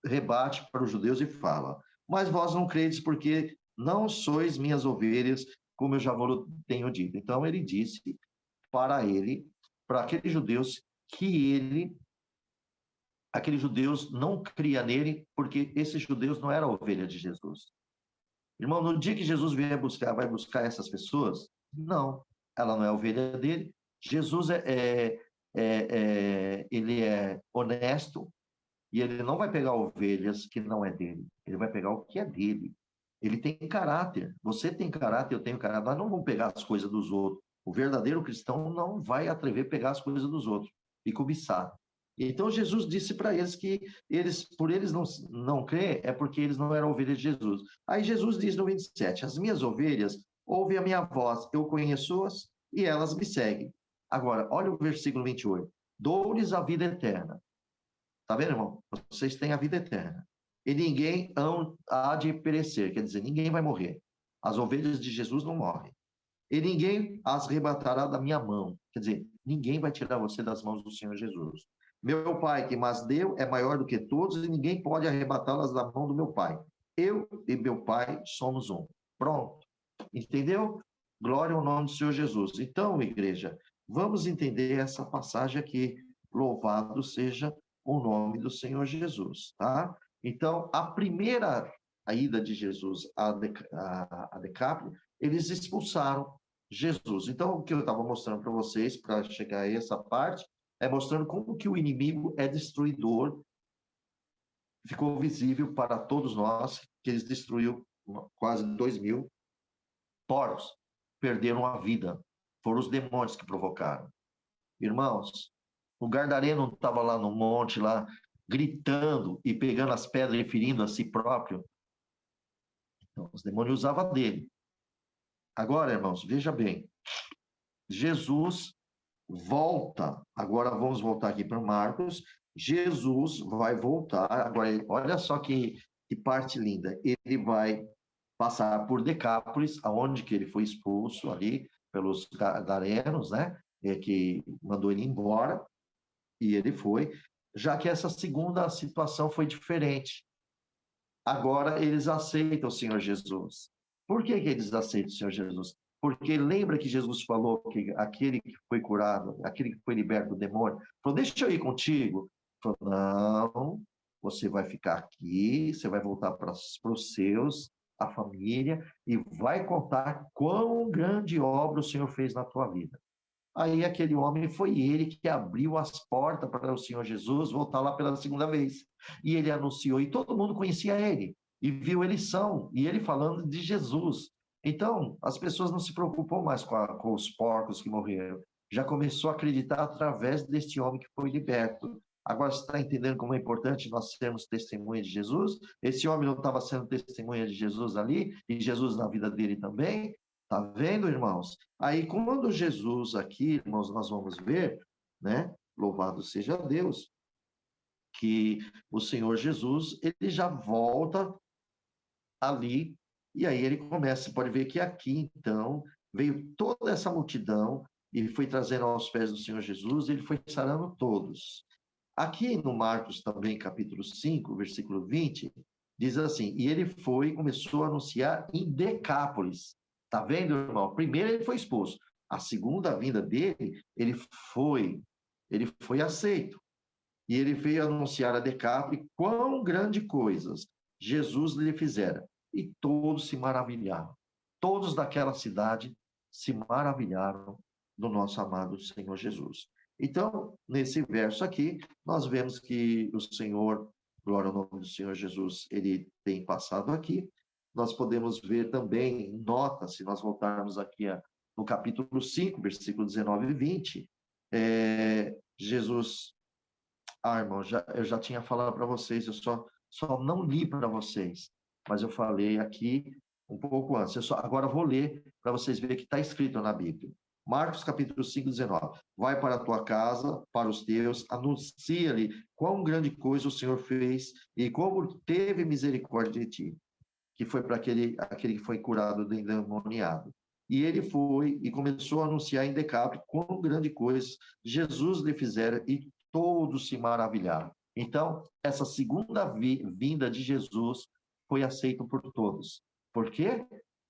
rebate para os judeus e fala, mas vós não credes porque não sois minhas ovelhas, como eu já vos tenho dito. Então, ele disse para aqueles judeus, aqueles judeus não cria nele, porque esses judeus não eram ovelha de Jesus. Irmão, no dia que Jesus vai buscar essas pessoas, não, ela não é ovelha dele. Jesus ele é honesto e ele não vai pegar ovelhas que não é dele. Ele vai pegar o que é dele. Ele tem caráter. Você tem caráter, eu tenho caráter. Nós não vamos pegar as coisas dos outros. O verdadeiro cristão não vai atrever a pegar as coisas dos outros e cobiçar. Então Jesus disse para eles que por eles não crer, é porque eles não eram ovelhas de Jesus. Aí Jesus diz no 27, as minhas ovelhas ouvem a minha voz, eu conheço-as e elas me seguem. Agora, olha o versículo 28. Dou-lhes a vida eterna. Tá vendo, irmão? Vocês têm a vida eterna. E ninguém há de perecer, quer dizer, ninguém vai morrer. As ovelhas de Jesus não morrem. e ninguém as arrebatará da minha mão. Quer dizer, ninguém vai tirar você das mãos do Senhor Jesus. Meu Pai que mas deu é maior do que todos e ninguém pode arrebatá-las da mão do meu Pai. Eu e meu Pai somos um. Pronto. Entendeu? Glória ao nome do Senhor Jesus. Então, igreja, vamos entender essa passagem aqui. Louvado seja o nome do Senhor Jesus, tá? Então, a ida de Jesus a Decápolis, eles expulsaram Jesus. Então, o que eu estava mostrando para vocês, para chegar a essa parte, é mostrando como que o inimigo é destruidor, ficou visível para todos nós, que eles destruiu quase 2.000 poros, perderam a vida. Foram os demônios que provocaram. Irmãos, o Gadareno estava lá no monte, lá, gritando e pegando as pedras e ferindo a si próprio. Então, os demônios usavam dele. Agora, irmãos, veja bem. Jesus volta. Agora vamos voltar aqui para Marcos. Jesus vai voltar. Agora, olha só que parte linda. Ele vai passar por Decápolis, aonde que ele foi expulso ali pelos gadarenos, né? Que mandou ele embora, e ele foi, já que essa segunda situação foi diferente. Agora eles aceitam o Senhor Jesus. Por que que eles aceitam o Senhor Jesus? Porque lembra que Jesus falou que aquele que foi curado, aquele que foi liberto do demônio, falou, deixa eu ir contigo. Falou, não, você vai ficar aqui, você vai voltar para os seus, a família, e vai contar quão grande obra o Senhor fez na tua vida. Aí aquele homem foi ele que abriu as portas para o Senhor Jesus voltar lá pela segunda vez. E ele anunciou, e todo mundo conhecia ele, e viu eleição, e ele falando de Jesus. Então, as pessoas não se preocupam mais com os porcos que morreram. Já começou a acreditar através deste homem que foi liberto. Agora você está entendendo como é importante nós sermos testemunha de Jesus? Esse homem não estava sendo testemunha de Jesus ali, e Jesus na vida dele também. Tá vendo, irmãos? Aí, quando Jesus aqui, irmãos, nós vamos ver, né? Louvado seja Deus, que o Senhor Jesus, ele já volta ali, e aí ele começa, você pode ver que aqui, então, veio toda essa multidão, e foi trazendo aos pés do Senhor Jesus, e ele foi sarando todos. Aqui no Marcos também, capítulo 5, versículo 20, diz assim, e ele foi e começou a anunciar em Decápolis. Tá vendo, irmão? Primeiro ele foi expulso. A segunda vinda dele, ele foi aceito. E ele veio anunciar a Decápolis quão grande coisas Jesus lhe fizera. E todos se maravilharam. Todos daquela cidade se maravilharam do nosso amado Senhor Jesus. Então, nesse verso aqui, nós vemos que o Senhor, glória ao nome do Senhor Jesus, ele tem passado aqui. Nós podemos ver também, nota, se nós voltarmos aqui no capítulo 5, versículo 19 e 20, Jesus... irmão, eu já tinha falado para vocês, eu só não li para vocês, mas eu falei aqui um pouco antes. Agora vou ler para vocês verem que está escrito na Bíblia. Marcos capítulo 5, 19. Vai para a tua casa, para os teus, anuncia-lhe quão grande coisa o Senhor fez e como teve misericórdia de ti, que foi para aquele que foi curado do endemoniado. E ele foi e começou a anunciar em Decápolis quão grande coisa Jesus lhe fizera e todos se maravilharam. Então, essa segunda vinda de Jesus foi aceita por todos. Por quê?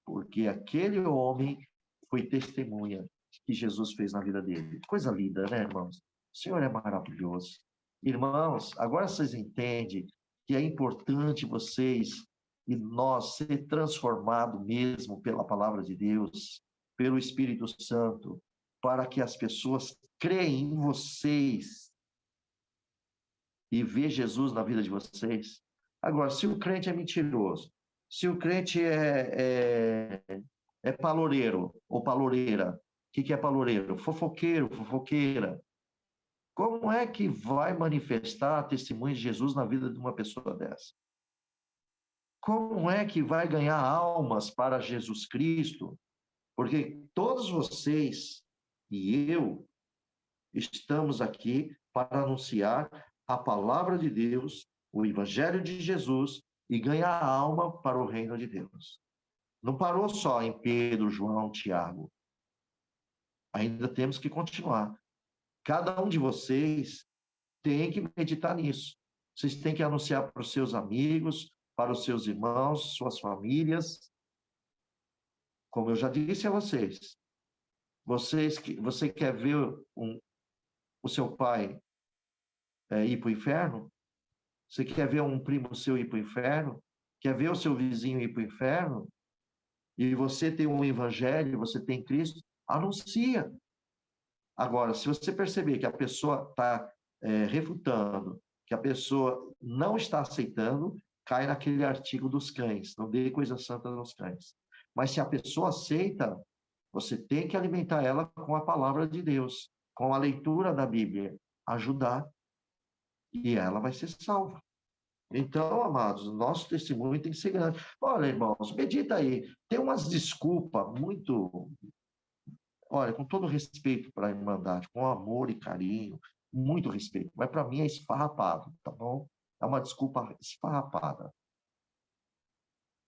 Porque aquele homem foi testemunha que Jesus fez na vida dele. Coisa linda, né, irmãos? O Senhor é maravilhoso. Irmãos, agora vocês entendem que é importante vocês e nós ser transformado mesmo pela palavra de Deus, pelo Espírito Santo, para que as pessoas creem em vocês e vê Jesus na vida de vocês. Agora, se o crente é mentiroso, se o crente é paloreiro ou paloreira, o que é paloreiro? Fofoqueiro, fofoqueira. Como é que vai manifestar testemunho de Jesus na vida de uma pessoa dessa? Como é que vai ganhar almas para Jesus Cristo? Porque todos vocês e eu estamos aqui para anunciar a palavra de Deus, o Evangelho de Jesus e ganhar a alma para o reino de Deus. Não parou só em Pedro, João, Tiago. Ainda temos que continuar. Cada um de vocês tem que meditar nisso. Vocês têm que anunciar para os seus amigos, para os seus irmãos, suas famílias. Como eu já disse a vocês, você quer ver o seu pai ir para o inferno? Você quer ver um primo seu ir para o inferno? Quer ver o seu vizinho ir para o inferno? E você tem um evangelho, você tem Cristo? Anuncia. Agora, se você perceber que a pessoa está refutando, que a pessoa não está aceitando, cai naquele artigo dos cães. Não dê coisa santa nos cães. Mas se a pessoa aceita, você tem que alimentar ela com a palavra de Deus, com a leitura da Bíblia, ajudar, e ela vai ser salva. Então, amados, nosso testemunho tem que ser grande. Olha, irmãos, medita aí. Tem umas desculpas muito... Olha, com todo respeito para a Irmandade, com amor e carinho, muito respeito, mas para mim é esfarrapado, tá bom? É uma desculpa esfarrapada.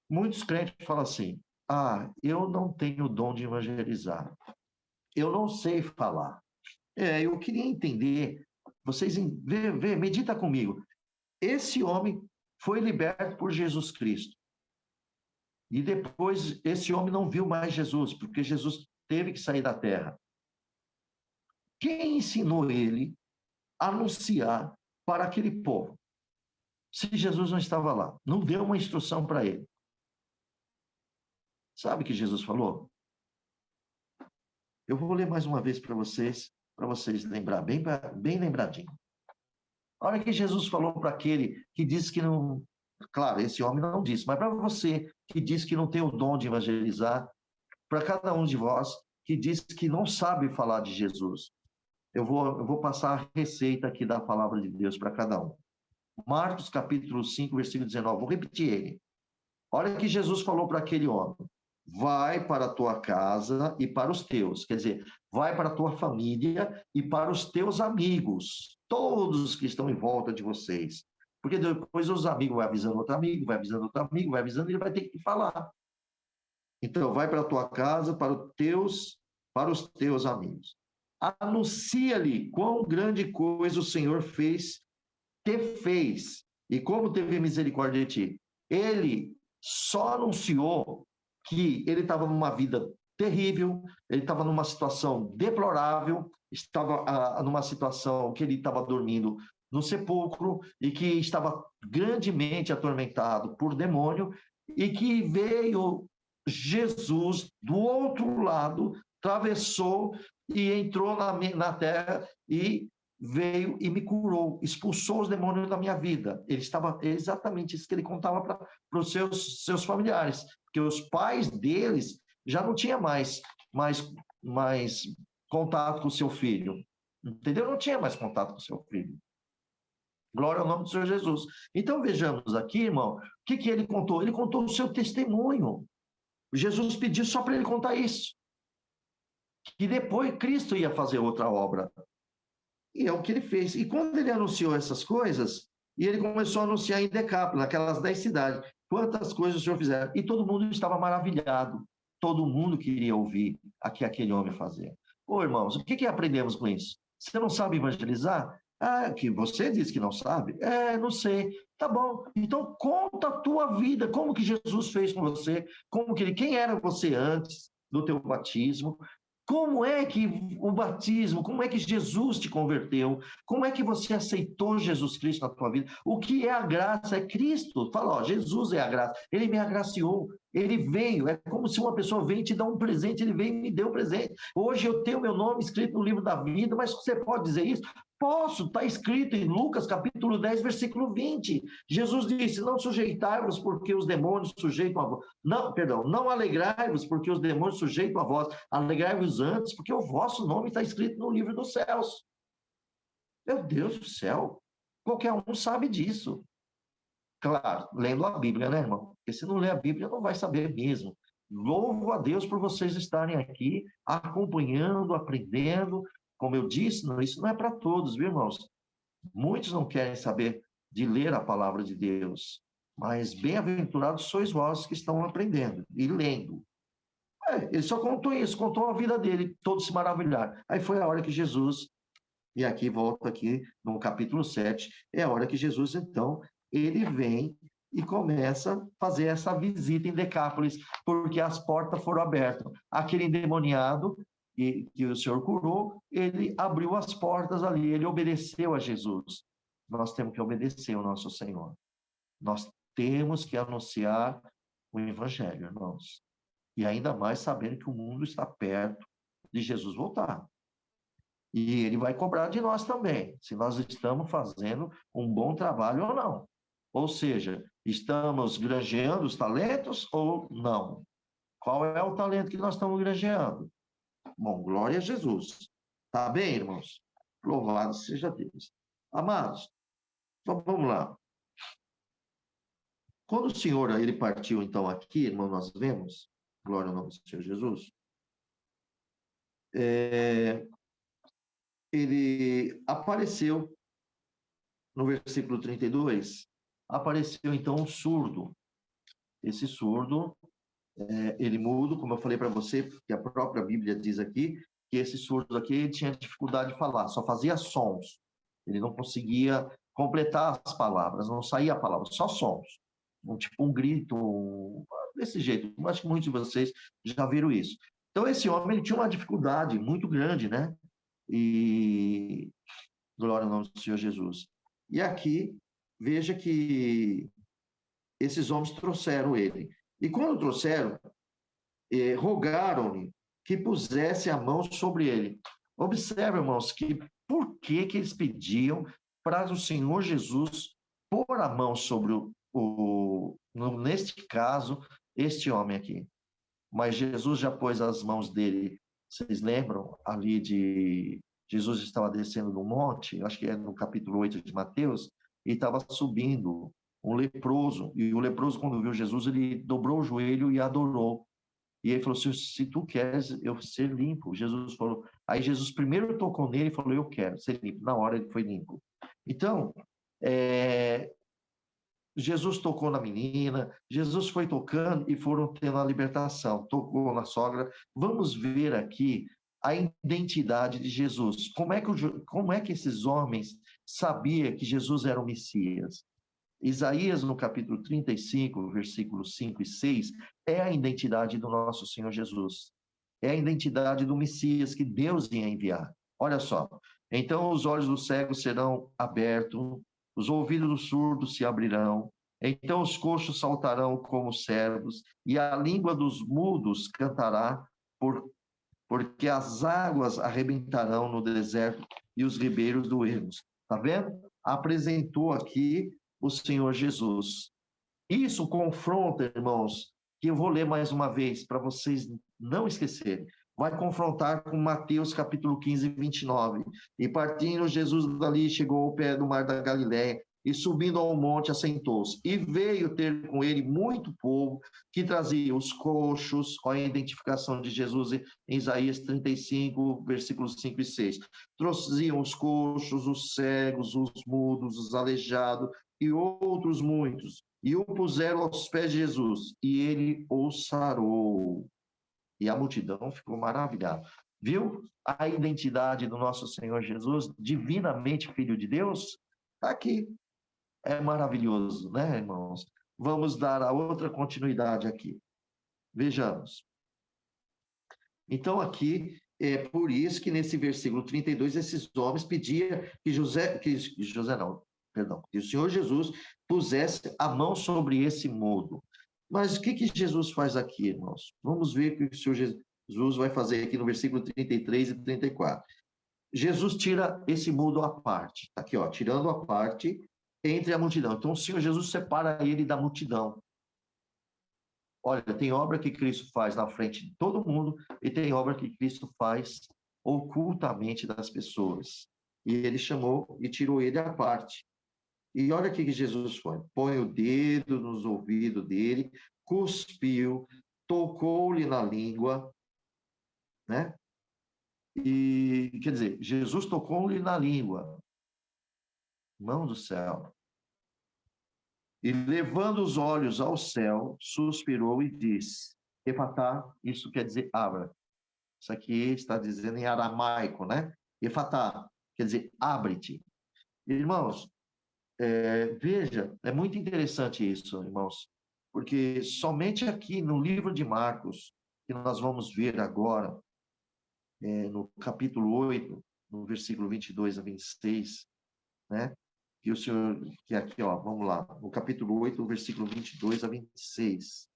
Muitos crentes falam assim: eu não tenho o dom de evangelizar, eu não sei falar. Eu queria entender, vocês medita comigo. Esse homem foi liberto por Jesus Cristo. E depois esse homem não viu mais Jesus, porque Jesus teve que sair da terra. Quem ensinou ele a anunciar para aquele povo? Se Jesus não estava lá, não deu uma instrução para ele. Sabe o que Jesus falou? Eu vou ler mais uma vez para vocês lembrar, bem lembradinho. A hora que Jesus falou para aquele que disse que não... Claro, esse homem não disse, mas para você que diz que não tem o dom de evangelizar, para cada um de vós que diz que não sabe falar de Jesus, eu vou passar a receita aqui da palavra de Deus para cada um. Marcos capítulo 5, versículo 19, vou repetir ele. Olha que Jesus falou para aquele homem: vai para a tua casa e para os teus, quer dizer, vai para a tua família e para os teus amigos, todos que estão em volta de vocês. Porque depois os amigos vão avisando outro amigo, vai avisando outro amigo, vai avisando, e ele vai ter que falar. Então, vai para a tua casa, para os teus amigos. Anuncia-lhe quão grande coisa o Senhor te fez, e como teve misericórdia de ti. Ele só anunciou que ele estava numa vida terrível, ele estava numa situação deplorável, estava numa situação que ele estava dormindo no sepulcro e que estava grandemente atormentado por demônio, e que veio Jesus do outro lado, atravessou e entrou na terra e veio e me curou, expulsou os demônios da minha vida. Ele estava exatamente isso que ele contava para os seus familiares, porque os pais deles já não tinham mais contato com o seu filho, entendeu? Não tinha mais contato com o seu filho. Glória ao nome do Senhor Jesus. Então vejamos aqui, irmão, o que ele contou? Ele contou o seu testemunho. Jesus pediu só para ele contar isso, que depois Cristo ia fazer outra obra. E é o que ele fez. E quando ele anunciou essas coisas, e ele começou a anunciar em Decápolis, naquelas 10 cidades, quantas coisas o Senhor fizeram. E todo mundo estava maravilhado. Todo mundo queria ouvir o que aquele homem fazia. Ô, irmãos, o que aprendemos com isso? Você não sabe evangelizar? Que você diz que não sabe? Não sei. Tá bom. Então, conta a tua vida. Como que Jesus fez com você? Quem era você antes do teu batismo? Como é que o batismo, como é que Jesus te converteu? Como é que você aceitou Jesus Cristo na tua vida? O que é a graça? É Cristo. Fala, Jesus é a graça. Ele me agraciou. Ele veio. É como se uma pessoa vem e te dá um presente. Ele veio e me deu um presente. Hoje eu tenho meu nome escrito no livro da vida, mas você pode dizer isso? Posso, está escrito em Lucas capítulo 10, versículo 20. Jesus disse: não sujeitai-vos porque os demônios sujeitam a vós. Não alegrai-vos porque os demônios sujeitam a vós. Alegrai-vos antes porque o vosso nome está escrito no livro dos céus. Meu Deus do céu, qualquer um sabe disso. Claro, lendo a Bíblia, né, irmão? Porque se não ler a Bíblia, não vai saber mesmo. Louvo a Deus por vocês estarem aqui, acompanhando, aprendendo. Como eu disse, isso não é para todos, viu, irmãos? Muitos não querem saber de ler a palavra de Deus, mas bem-aventurados sois vós que estão aprendendo e lendo. Ele só contou isso, contou a vida dele, todos se maravilharam. Aí foi a hora que Jesus, e aqui volta aqui no capítulo 7, é a hora que Jesus, então, ele vem e começa a fazer essa visita em Decápolis, porque as portas foram abertas. Aquele endemoniado que o Senhor curou, ele abriu as portas ali, ele obedeceu a Jesus. Nós temos que obedecer ao nosso Senhor. Nós temos que anunciar o Evangelho, irmãos. E ainda mais sabendo que o mundo está perto de Jesus voltar. E ele vai cobrar de nós também, se nós estamos fazendo um bom trabalho ou não. Ou seja, estamos granjeando os talentos ou não? Qual é o talento que nós estamos granjeando? Bom, glória a Jesus. Tá bem, irmãos? Louvado seja Deus. Amados, então vamos lá. Quando o Senhor ele partiu, então, aqui, irmão, nós vemos, glória ao nome do Senhor Jesus, ele apareceu no versículo 32, apareceu então um surdo. Esse surdo, ele mudo, como eu falei para você, que a própria Bíblia diz aqui, que esse surdo aqui ele tinha dificuldade de falar, só fazia sons. Ele não conseguia completar as palavras, não saía a palavra, só sons. Tipo um grito, desse jeito. Eu acho que muitos de vocês já viram isso. Então, esse homem ele tinha uma dificuldade muito grande, né? E glória ao nome do Senhor Jesus. E aqui, veja que esses homens trouxeram ele. E quando trouxeram, rogaram-lhe que pusesse a mão sobre ele. Observe, irmãos, que por que eles pediam para o Senhor Jesus pôr a mão sobre neste caso, este homem aqui. Mas Jesus já pôs as mãos dele. Vocês lembram ali de Jesus estava descendo do monte, acho que é no capítulo 8 de Mateus, e estava subindo um leproso. E o leproso, quando viu Jesus, ele dobrou o joelho e adorou. E ele falou assim, se tu queres eu ser limpo. Jesus falou. Aí Jesus primeiro tocou nele e falou, eu quero ser limpo. Na hora ele foi limpo. Então, Jesus tocou na menina, Jesus foi tocando e foram tendo a libertação. Tocou na sogra. Vamos ver aqui a identidade de Jesus. Como é que esses homens sabiam que Jesus era o Messias? Isaías, no capítulo 35, versículos 5 e 6, é a identidade do nosso Senhor Jesus. É a identidade do Messias que Deus ia enviar. Olha só. Então os olhos dos cegos serão abertos, os ouvidos dos surdos se abrirão, então os coxos saltarão como servos, e a língua dos mudos cantará, porque as águas arrebentarão no deserto e os ribeiros do ermos. Está vendo? Apresentou aqui o Senhor Jesus. Isso confronta, irmãos, que eu vou ler mais uma vez, para vocês não esquecerem. Vai confrontar com Mateus capítulo 15, 29. E partindo Jesus dali, chegou ao pé do mar da Galiléia, e subindo ao monte, assentou-se. E veio ter com ele muito povo, que trazia os coxos, com a identificação de Jesus em Isaías 35, versículos 5 e 6. Trouxiam os coxos, os cegos, os mudos, os aleijados, e outros muitos, e o puseram aos pés de Jesus, e ele os sarou. E a multidão ficou maravilhada. Viu a identidade do nosso Senhor Jesus, divinamente Filho de Deus? Está aqui. É maravilhoso, né, irmãos? Vamos dar a outra continuidade aqui. Vejamos. Então, aqui, é por isso que nesse versículo 32, esses homens pediam que que o Senhor Jesus pusesse a mão sobre esse mudo. Mas o que Jesus faz aqui, irmãos? Vamos ver o que o Senhor Jesus vai fazer aqui no versículo 33 e 34. Jesus tira esse mudo à parte. Tá aqui, ó, tirando a parte entre a multidão. Então, o Senhor Jesus separa ele da multidão. Olha, tem obra que Cristo faz na frente de todo mundo e tem obra que Cristo faz ocultamente das pessoas. E ele chamou e tirou ele à parte. E olha o que Jesus foi. Põe o dedo nos ouvidos dele, cuspiu, tocou-lhe na língua, né? E, quer dizer, Jesus tocou-lhe na língua. Mão do céu. E levando os olhos ao céu, suspirou e disse, Efatá, isso quer dizer abra. Isso aqui está dizendo em aramaico, né? Efatá, quer dizer abre-te. Irmãos, veja, é muito interessante isso, irmãos, porque somente aqui no livro de Marcos, que nós vamos ver agora, no capítulo 8, no versículo 22 a 26, né? Que o Senhor, que aqui, ó, vamos lá, no capítulo 8, versículo 22 a 26,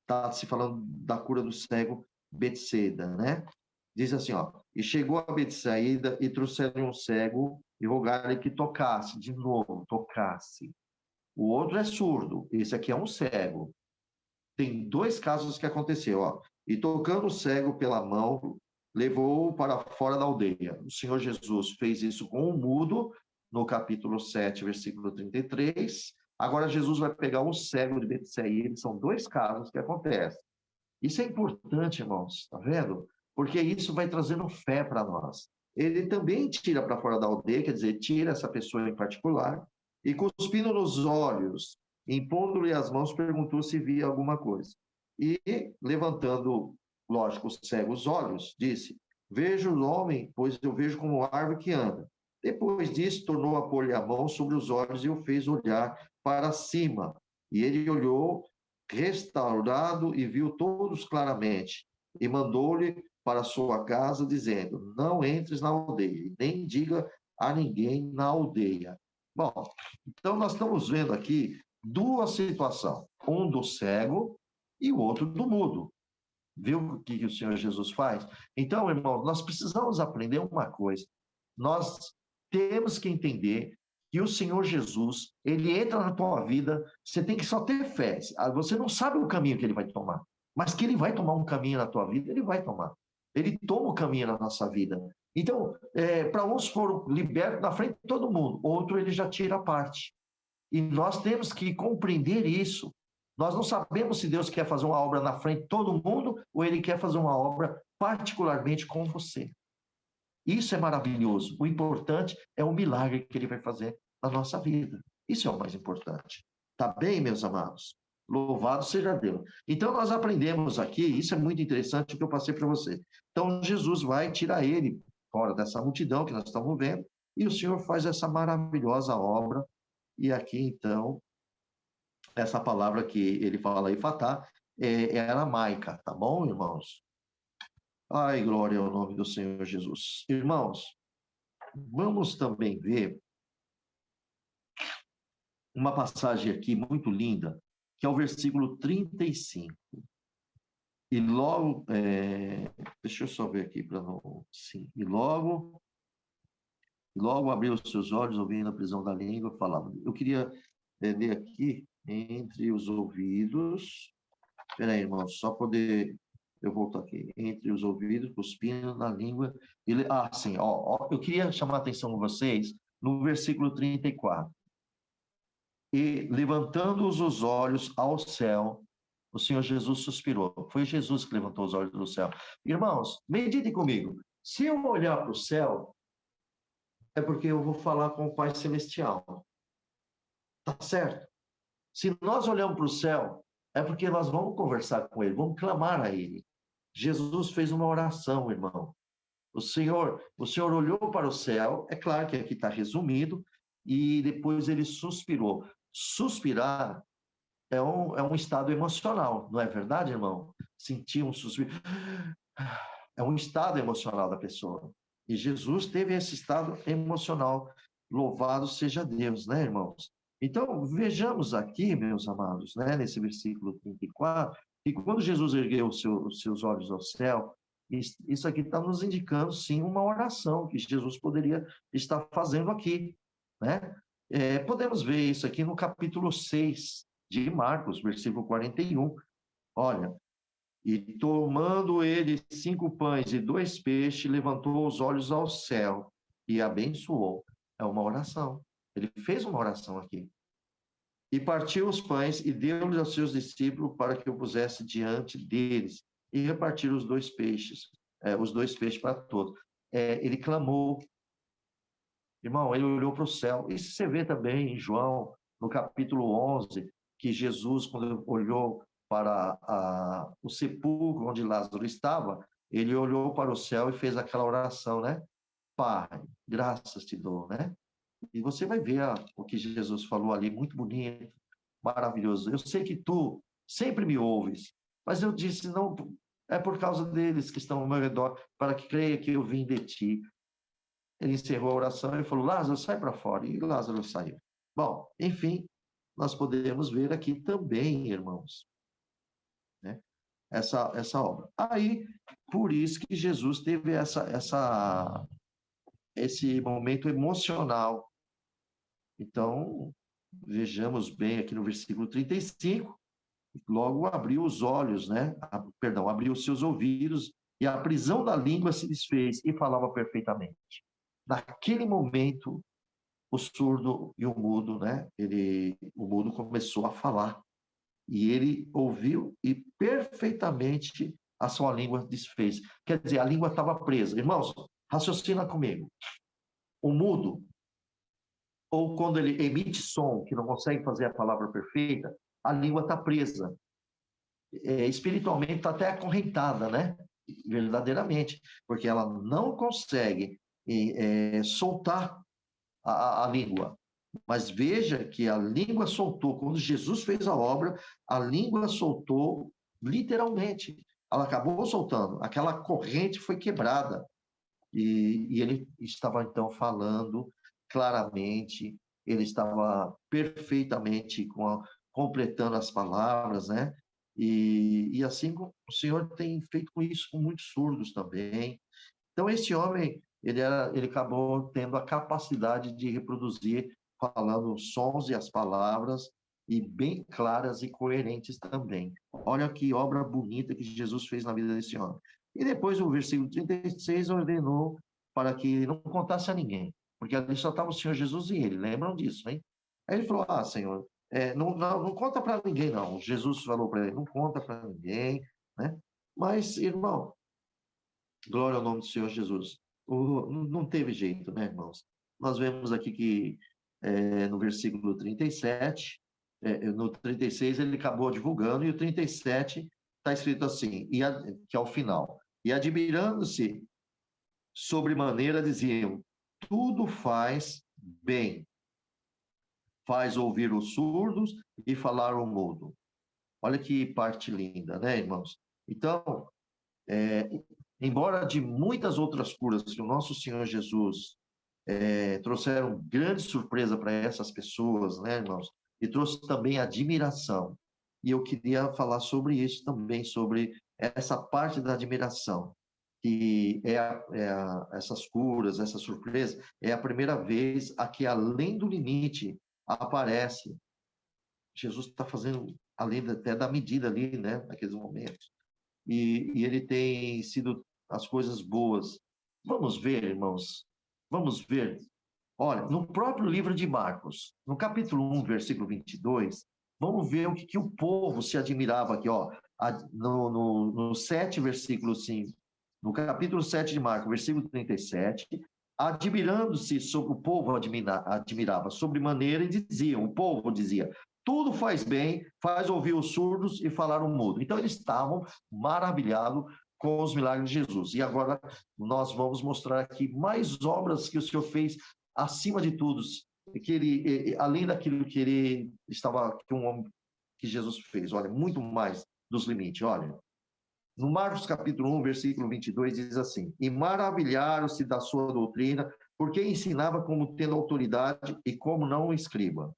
está se falando da cura do cego Betsaida, né? Diz assim, ó, e chegou a Betsaida e trouxeram um cego e rogaram que tocasse, de novo, tocasse. O outro é surdo, esse aqui é um cego. Tem dois casos que aconteceu, ó. E tocando o cego pela mão, levou-o para fora da aldeia. O Senhor Jesus fez isso com o mudo, no capítulo 7, versículo 33. Agora Jesus vai pegar um cego de Betsaída, são dois casos que acontecem. Isso é importante, irmãos, tá vendo? Porque isso vai trazendo fé para nós. Ele também tira para fora da aldeia, quer dizer, tira essa pessoa em particular, e cuspindo nos olhos, impondo-lhe as mãos, perguntou se via alguma coisa. E, levantando, lógico, cego os olhos, disse: Vejo o homem, pois eu vejo como árvore que anda. Depois disso, tornou a pôr-lhe a mão sobre os olhos e o fez olhar para cima. E ele olhou restaurado e viu todos claramente, e mandou-lhe para sua casa, dizendo: Não entres na aldeia, nem diga a ninguém na aldeia. Bom, então nós estamos vendo aqui duas situações, um do cego e o outro do mudo. Viu o que o Senhor Jesus faz? Então, irmão, nós precisamos aprender uma coisa. Nós temos que entender que o Senhor Jesus, ele entra na tua vida, você tem que só ter fé. Você não sabe o caminho que ele vai tomar, mas que ele vai tomar um caminho na tua vida, ele vai tomar. Ele toma o caminho na nossa vida. Então, para uns foram libertos na frente de todo mundo, outro ele já tira a parte. E nós temos que compreender isso. Nós não sabemos se Deus quer fazer uma obra na frente de todo mundo ou ele quer fazer uma obra particularmente com você. Isso é maravilhoso. O importante é o milagre que ele vai fazer na nossa vida. Isso é o mais importante. Tá bem, meus amados? Louvado seja Deus. Então, nós aprendemos aqui, isso é muito interessante o que eu passei para você. Então, Jesus vai tirar ele fora dessa multidão que nós estamos vendo, e o Senhor faz essa maravilhosa obra. E aqui, então, essa palavra que ele fala aí, fatá, é aramaica, tá bom, irmãos? Ai, glória ao nome do Senhor Jesus. Irmãos, vamos também ver uma passagem aqui muito linda, que é o versículo 35. E logo, deixa eu só ver aqui para não. Sim, e logo abriu os seus olhos, ouvindo a prisão da língua, falava. Eu queria ler aqui, entre os ouvidos. Espera aí, irmão, só poder. Eu volto aqui. Entre os ouvidos, cuspindo na língua. Sim, ó, eu queria chamar a atenção de vocês no versículo 34. E levantando os olhos ao céu, o Senhor Jesus suspirou. Foi Jesus que levantou os olhos do céu. Irmãos, meditem comigo. Se eu olhar para o céu, é porque eu vou falar com o Pai Celestial. Tá certo? Se nós olhamos para o céu, é porque nós vamos conversar com Ele, vamos clamar a Ele. Jesus fez uma oração, irmão. O Senhor olhou para o céu, é claro que aqui está resumido, e depois ele suspirou. Suspirar é um estado emocional, não é verdade, irmão? Sentir um suspiro. É um estado emocional da pessoa. E Jesus teve esse estado emocional. Louvado seja Deus, né, irmãos? Então, vejamos aqui, meus amados, né, nesse versículo 34, que quando Jesus ergueu os seus olhos ao céu, isso aqui está nos indicando, sim, uma oração que Jesus poderia estar fazendo aqui, né? Podemos ver isso aqui no capítulo 6 de Marcos, versículo 41. Olha, e tomando ele 5 pães e 2 peixes, levantou os olhos ao céu e abençoou. É uma oração. Ele fez uma oração aqui. E partiu os pães e deu-lhes aos seus discípulos para que o pusesse diante deles. E repartiram os 2 peixes, para todos. Ele clamou. Irmão, ele olhou para o céu. Isso você vê também em João, no capítulo 11, que Jesus, quando olhou para o sepulcro onde Lázaro estava, ele olhou para o céu e fez aquela oração, né? Pai, graças te dou, né? E você vai ver o que Jesus falou ali, muito bonito, maravilhoso. Eu sei que tu sempre me ouves, mas eu disse, não, é por causa deles que estão ao meu redor, para que creia que eu vim de ti. Ele encerrou a oração e falou, Lázaro, sai para fora. E Lázaro saiu. Bom, enfim, nós podemos ver aqui também, irmãos, né? Essa obra. Aí, por isso que Jesus teve esse momento emocional. Então, vejamos bem aqui no versículo 35, logo abriu os olhos, né? Perdão, abriu os seus ouvidos e a prisão da língua se desfez e falava perfeitamente. Naquele momento, o surdo e o mudo, né? O mudo começou a falar e ele ouviu e perfeitamente a sua língua desfez. Quer dizer, a língua estava presa. Irmãos, raciocina comigo. O mudo, ou quando ele emite som, que não consegue fazer a palavra perfeita, a língua está presa. Espiritualmente está até acorrentada, né? Verdadeiramente, porque ela não consegue soltar a língua. Mas veja que a língua soltou, quando Jesus fez a obra, a língua soltou literalmente. Ela acabou soltando, aquela corrente foi quebrada. E ele estava então falando claramente, ele estava perfeitamente completando as palavras, né? E assim o Senhor tem feito com isso com muitos surdos também. Então, esse homem, ele acabou tendo a capacidade de reproduzir, falando os sons e as palavras, e bem claras e coerentes também. Olha que obra bonita que Jesus fez na vida desse homem. E depois, o versículo 36 ordenou para que não contasse a ninguém, porque ali só estava o Senhor Jesus e ele, lembram disso, hein? Aí ele falou, Senhor, não conta para ninguém, não. Jesus falou para ele, não conta para ninguém, né? Mas, irmão, glória ao nome do Senhor Jesus. Não teve jeito, né, irmãos? Nós vemos aqui que no versículo 37, no 36 ele acabou divulgando, e o 37 está escrito assim, que é o final. E admirando-se sobremaneira, diziam, tudo faz bem, faz ouvir os surdos e falar o mudo. Olha que parte linda, né, irmãos? Então, embora de muitas outras curas que o nosso Senhor Jesus trouxeram grande surpresa para essas pessoas, né, irmãos? E trouxe também admiração. E eu queria falar sobre isso também, sobre essa parte da admiração, que essas curas, essa surpresa, é a primeira vez a que além do limite aparece. Jesus está fazendo além até da medida ali, né, naqueles momentos. E ele tem sido as coisas boas. Vamos ver, irmãos, vamos ver. Olha, no próprio livro de Marcos, no capítulo 1, versículo 22, vamos ver o que o povo se admirava aqui, ó, no 7, versículo 5, no capítulo 7 de Marcos, versículo 37, admirando-se sobre o povo admirava sobremaneira e diziam, o povo dizia, tudo faz bem, faz ouvir os surdos e falar o mudo. Então eles estavam maravilhados com os milagres de Jesus. E agora nós vamos mostrar aqui mais obras que o Senhor fez acima de tudo, que ele, além daquilo que ele estava, que Jesus fez, olha, muito mais dos limites, olha. No Marcos capítulo 1, versículo 22, diz assim, e maravilharam-se da sua doutrina, porque ensinava como tendo autoridade e como não o escriba.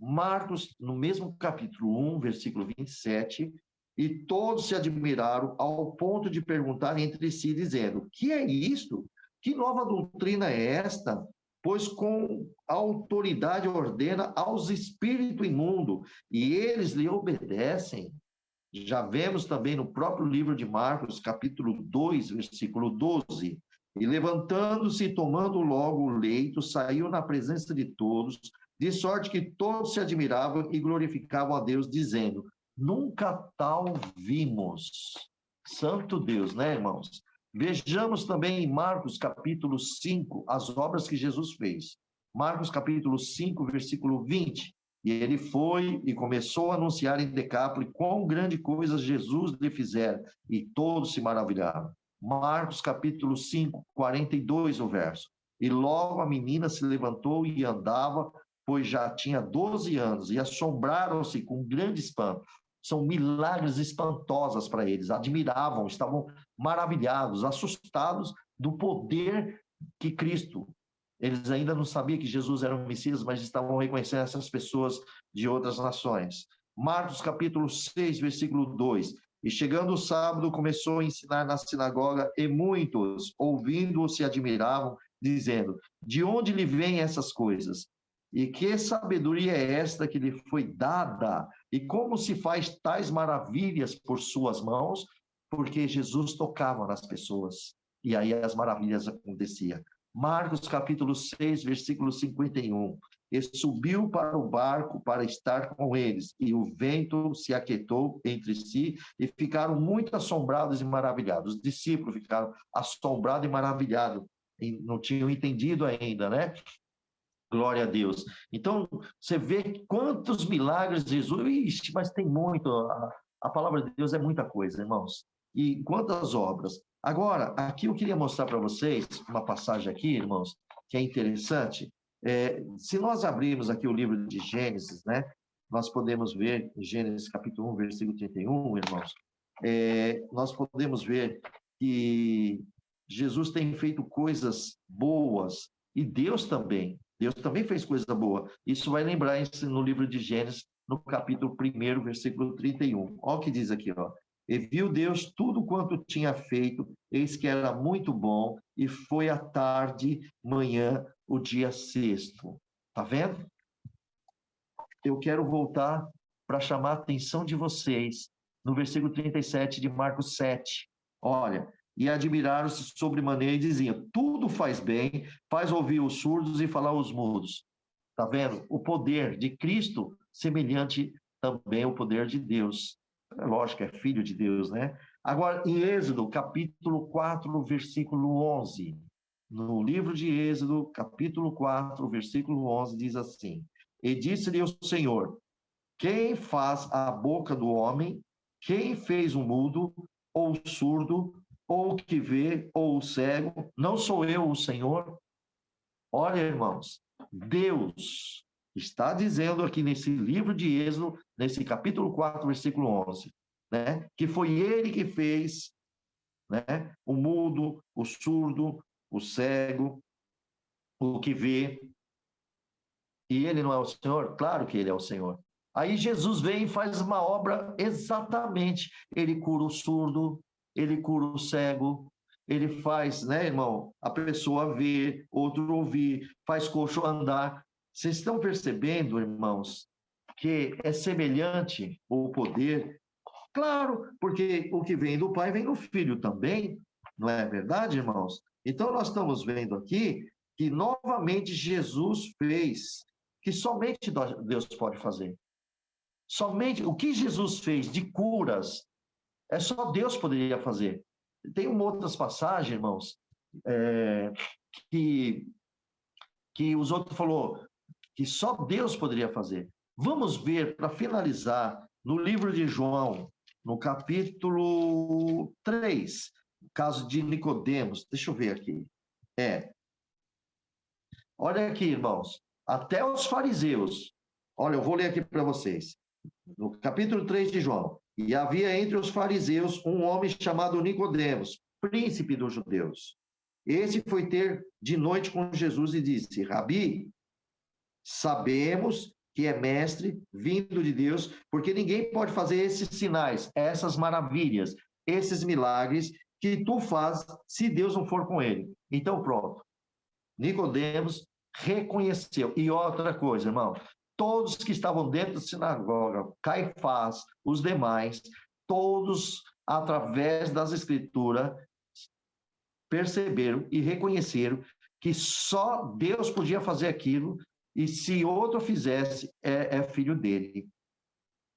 Marcos, no mesmo capítulo 1, versículo 27, e todos se admiraram ao ponto de perguntar entre si, dizendo, que é isto? Que nova doutrina é esta? Pois com autoridade ordena aos espíritos imundos, e eles lhe obedecem. Já vemos também no próprio livro de Marcos, capítulo 2, versículo 12, e levantando-se e tomando logo o leito, saiu na presença de todos, de sorte que todos se admiravam e glorificavam a Deus, dizendo, nunca tal vimos. Santo Deus, né, irmãos? Vejamos também em Marcos, capítulo 5, as obras que Jesus fez. Marcos, capítulo 5, versículo 20. E ele foi e começou a anunciar em Decápolis quão grande coisa Jesus lhe fizera, e todos se maravilharam. Marcos capítulo 5, 42 o verso. E logo a menina se levantou e andava, pois já tinha 12 anos, e assombraram-se com grande espanto. São milagres espantosos para eles, admiravam, estavam maravilhados, assustados do poder que Cristo. Eles ainda não sabiam que Jesus era o Messias, mas estavam reconhecendo essas pessoas de outras nações. Marcos capítulo 6, versículo 2. E chegando o sábado, começou a ensinar na sinagoga, e muitos, ouvindo-o, se admiravam, dizendo: de onde lhe vêm essas coisas? E que sabedoria é esta que lhe foi dada? E como se faz tais maravilhas por suas mãos? Porque Jesus tocava nas pessoas, e aí as maravilhas aconteciam. Marcos capítulo 6, versículo 51. E subiu para o barco para estar com eles, e o vento se aquietou entre si, e ficaram muito assombrados e maravilhados. Os discípulos ficaram assombrados e maravilhados, e não tinham entendido ainda, né? Glória a Deus. Então, você vê quantos milagres Jesus... Ixi, mas tem muito. A palavra de Deus é muita coisa, irmãos. E quantas obras. Agora, aqui eu queria mostrar para vocês uma passagem aqui, irmãos, que é interessante. Se nós abrirmos aqui o livro de Gênesis, né, nós podemos ver, em Gênesis capítulo 1, versículo 31, irmãos, nós podemos ver que Jesus tem feito coisas boas, e Deus também fez coisa boa. Isso vai lembrar no livro de Gênesis, no capítulo 1, versículo 31. Olha o que diz aqui, ó. E viu Deus tudo quanto tinha feito, eis que era muito bom, e foi à tarde, manhã, o dia sexto. Tá vendo? Eu quero voltar para chamar a atenção de vocês no versículo 37 de Marcos 7. Olha, e admiraram-se sobremaneira e diziam: tudo faz bem, faz ouvir os surdos e falar aos mudos. Tá vendo? O poder de Cristo semelhante também ao poder de Deus. É lógico, é filho de Deus, né? Agora, em Êxodo, capítulo 4, versículo 11. No livro de Êxodo, capítulo 4, versículo 11, diz assim: e disse-lhe o Senhor: quem faz a boca do homem? Quem fez o mudo, ou o surdo, ou o que vê, ou o cego? Não sou eu o Senhor? Olha, irmãos, Deus está dizendo aqui nesse livro de Êxodo, nesse capítulo 4, versículo 11, né, que foi ele que fez, né, o mudo, o surdo, o cego, o que vê. E ele não é o Senhor? Claro que ele é o Senhor. Aí Jesus vem e faz uma obra exatamente. Ele cura o surdo, ele cura o cego, ele faz, né, irmão, a pessoa ver, outro ouvir, faz coxo andar. Vocês estão percebendo, irmãos, que é semelhante o poder? Claro, porque o que vem do Pai vem do Filho também, não é verdade, irmãos? Então nós estamos vendo aqui que novamente Jesus fez, que somente Deus pode fazer. Somente o que Jesus fez de curas, só Deus poderia fazer. Tem uma outras passagens, irmãos, que os outros falou que só Deus poderia fazer. Vamos ver, para finalizar, no livro de João, no capítulo 3, o caso de Nicodemos. Deixa eu ver aqui. Olha aqui, irmãos. Até os fariseus. Olha, eu vou ler aqui para vocês. No capítulo 3 de João. E havia entre os fariseus um homem chamado Nicodemos, príncipe dos judeus. Esse foi ter de noite com Jesus e disse: Rabi, sabemos que é mestre vindo de Deus, porque ninguém pode fazer esses sinais, essas maravilhas, esses milagres que tu fazes se Deus não for com ele. Então, pronto. Nicodemos reconheceu. E outra coisa, irmão, todos que estavam dentro da sinagoga, Caifás, os demais, todos, através das Escrituras, perceberam e reconheceram que só Deus podia fazer aquilo, e se outro fizesse, é filho dele.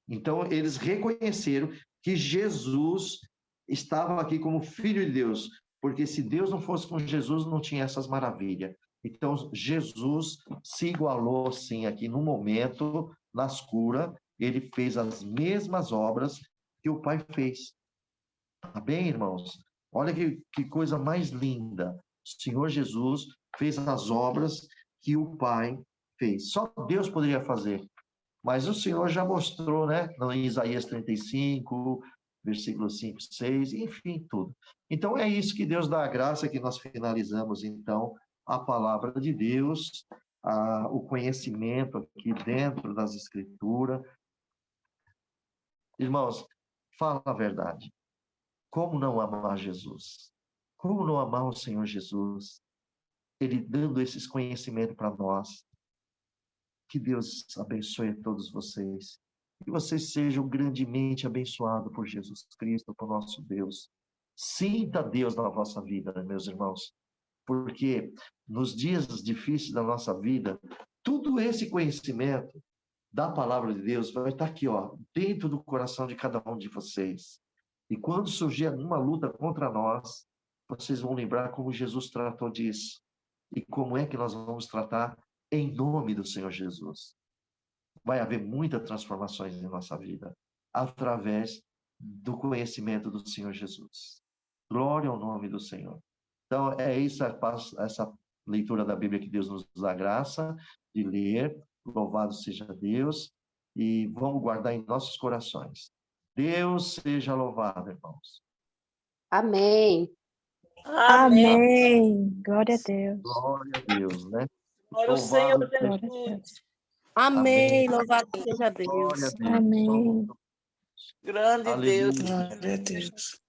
Então, eles reconheceram que Jesus estava aqui como filho de Deus, porque se Deus não fosse com Jesus, não tinha essas maravilhas. Então, Jesus se igualou, sim, aqui no momento, nas cura, ele fez as mesmas obras que o Pai fez. Tá bem, irmãos? Olha que coisa mais linda. O Senhor Jesus fez as obras que o Pai fez. Só Deus poderia fazer. Mas o Senhor já mostrou, né? Em Isaías 35, versículos 5, 6, enfim, tudo. Então, é isso que Deus dá a graça, que nós finalizamos, então, a palavra de Deus, o conhecimento aqui dentro das Escrituras. Irmãos, fala a verdade. Como não amar Jesus? Como não amar o Senhor Jesus? Ele dando esses conhecimentos para nós. Que Deus abençoe a todos vocês. Que vocês sejam grandemente abençoados por Jesus Cristo, por nosso Deus. Sinta Deus na vossa vida, meus irmãos. Porque nos dias difíceis da nossa vida, tudo esse conhecimento da palavra de Deus vai estar aqui, ó, dentro do coração de cada um de vocês. E quando surgir alguma luta contra nós, vocês vão lembrar como Jesus tratou disso. E como é que nós vamos tratar em nome do Senhor Jesus. Vai haver muitas transformações em nossa vida através do conhecimento do Senhor Jesus. Glória ao nome do Senhor. Então, é isso, essa leitura da Bíblia que Deus nos dá graça de ler. Louvado seja Deus. E vamos guardar em nossos corações. Deus seja louvado, irmãos. Amém. Amém. Glória a Deus. Glória a Deus, né? Glória ao Senhor Louvado Jesus. Amém. Louvado seja Glória a Deus. Deus. Amém. Grande Aleluia. Deus. Glória a Deus.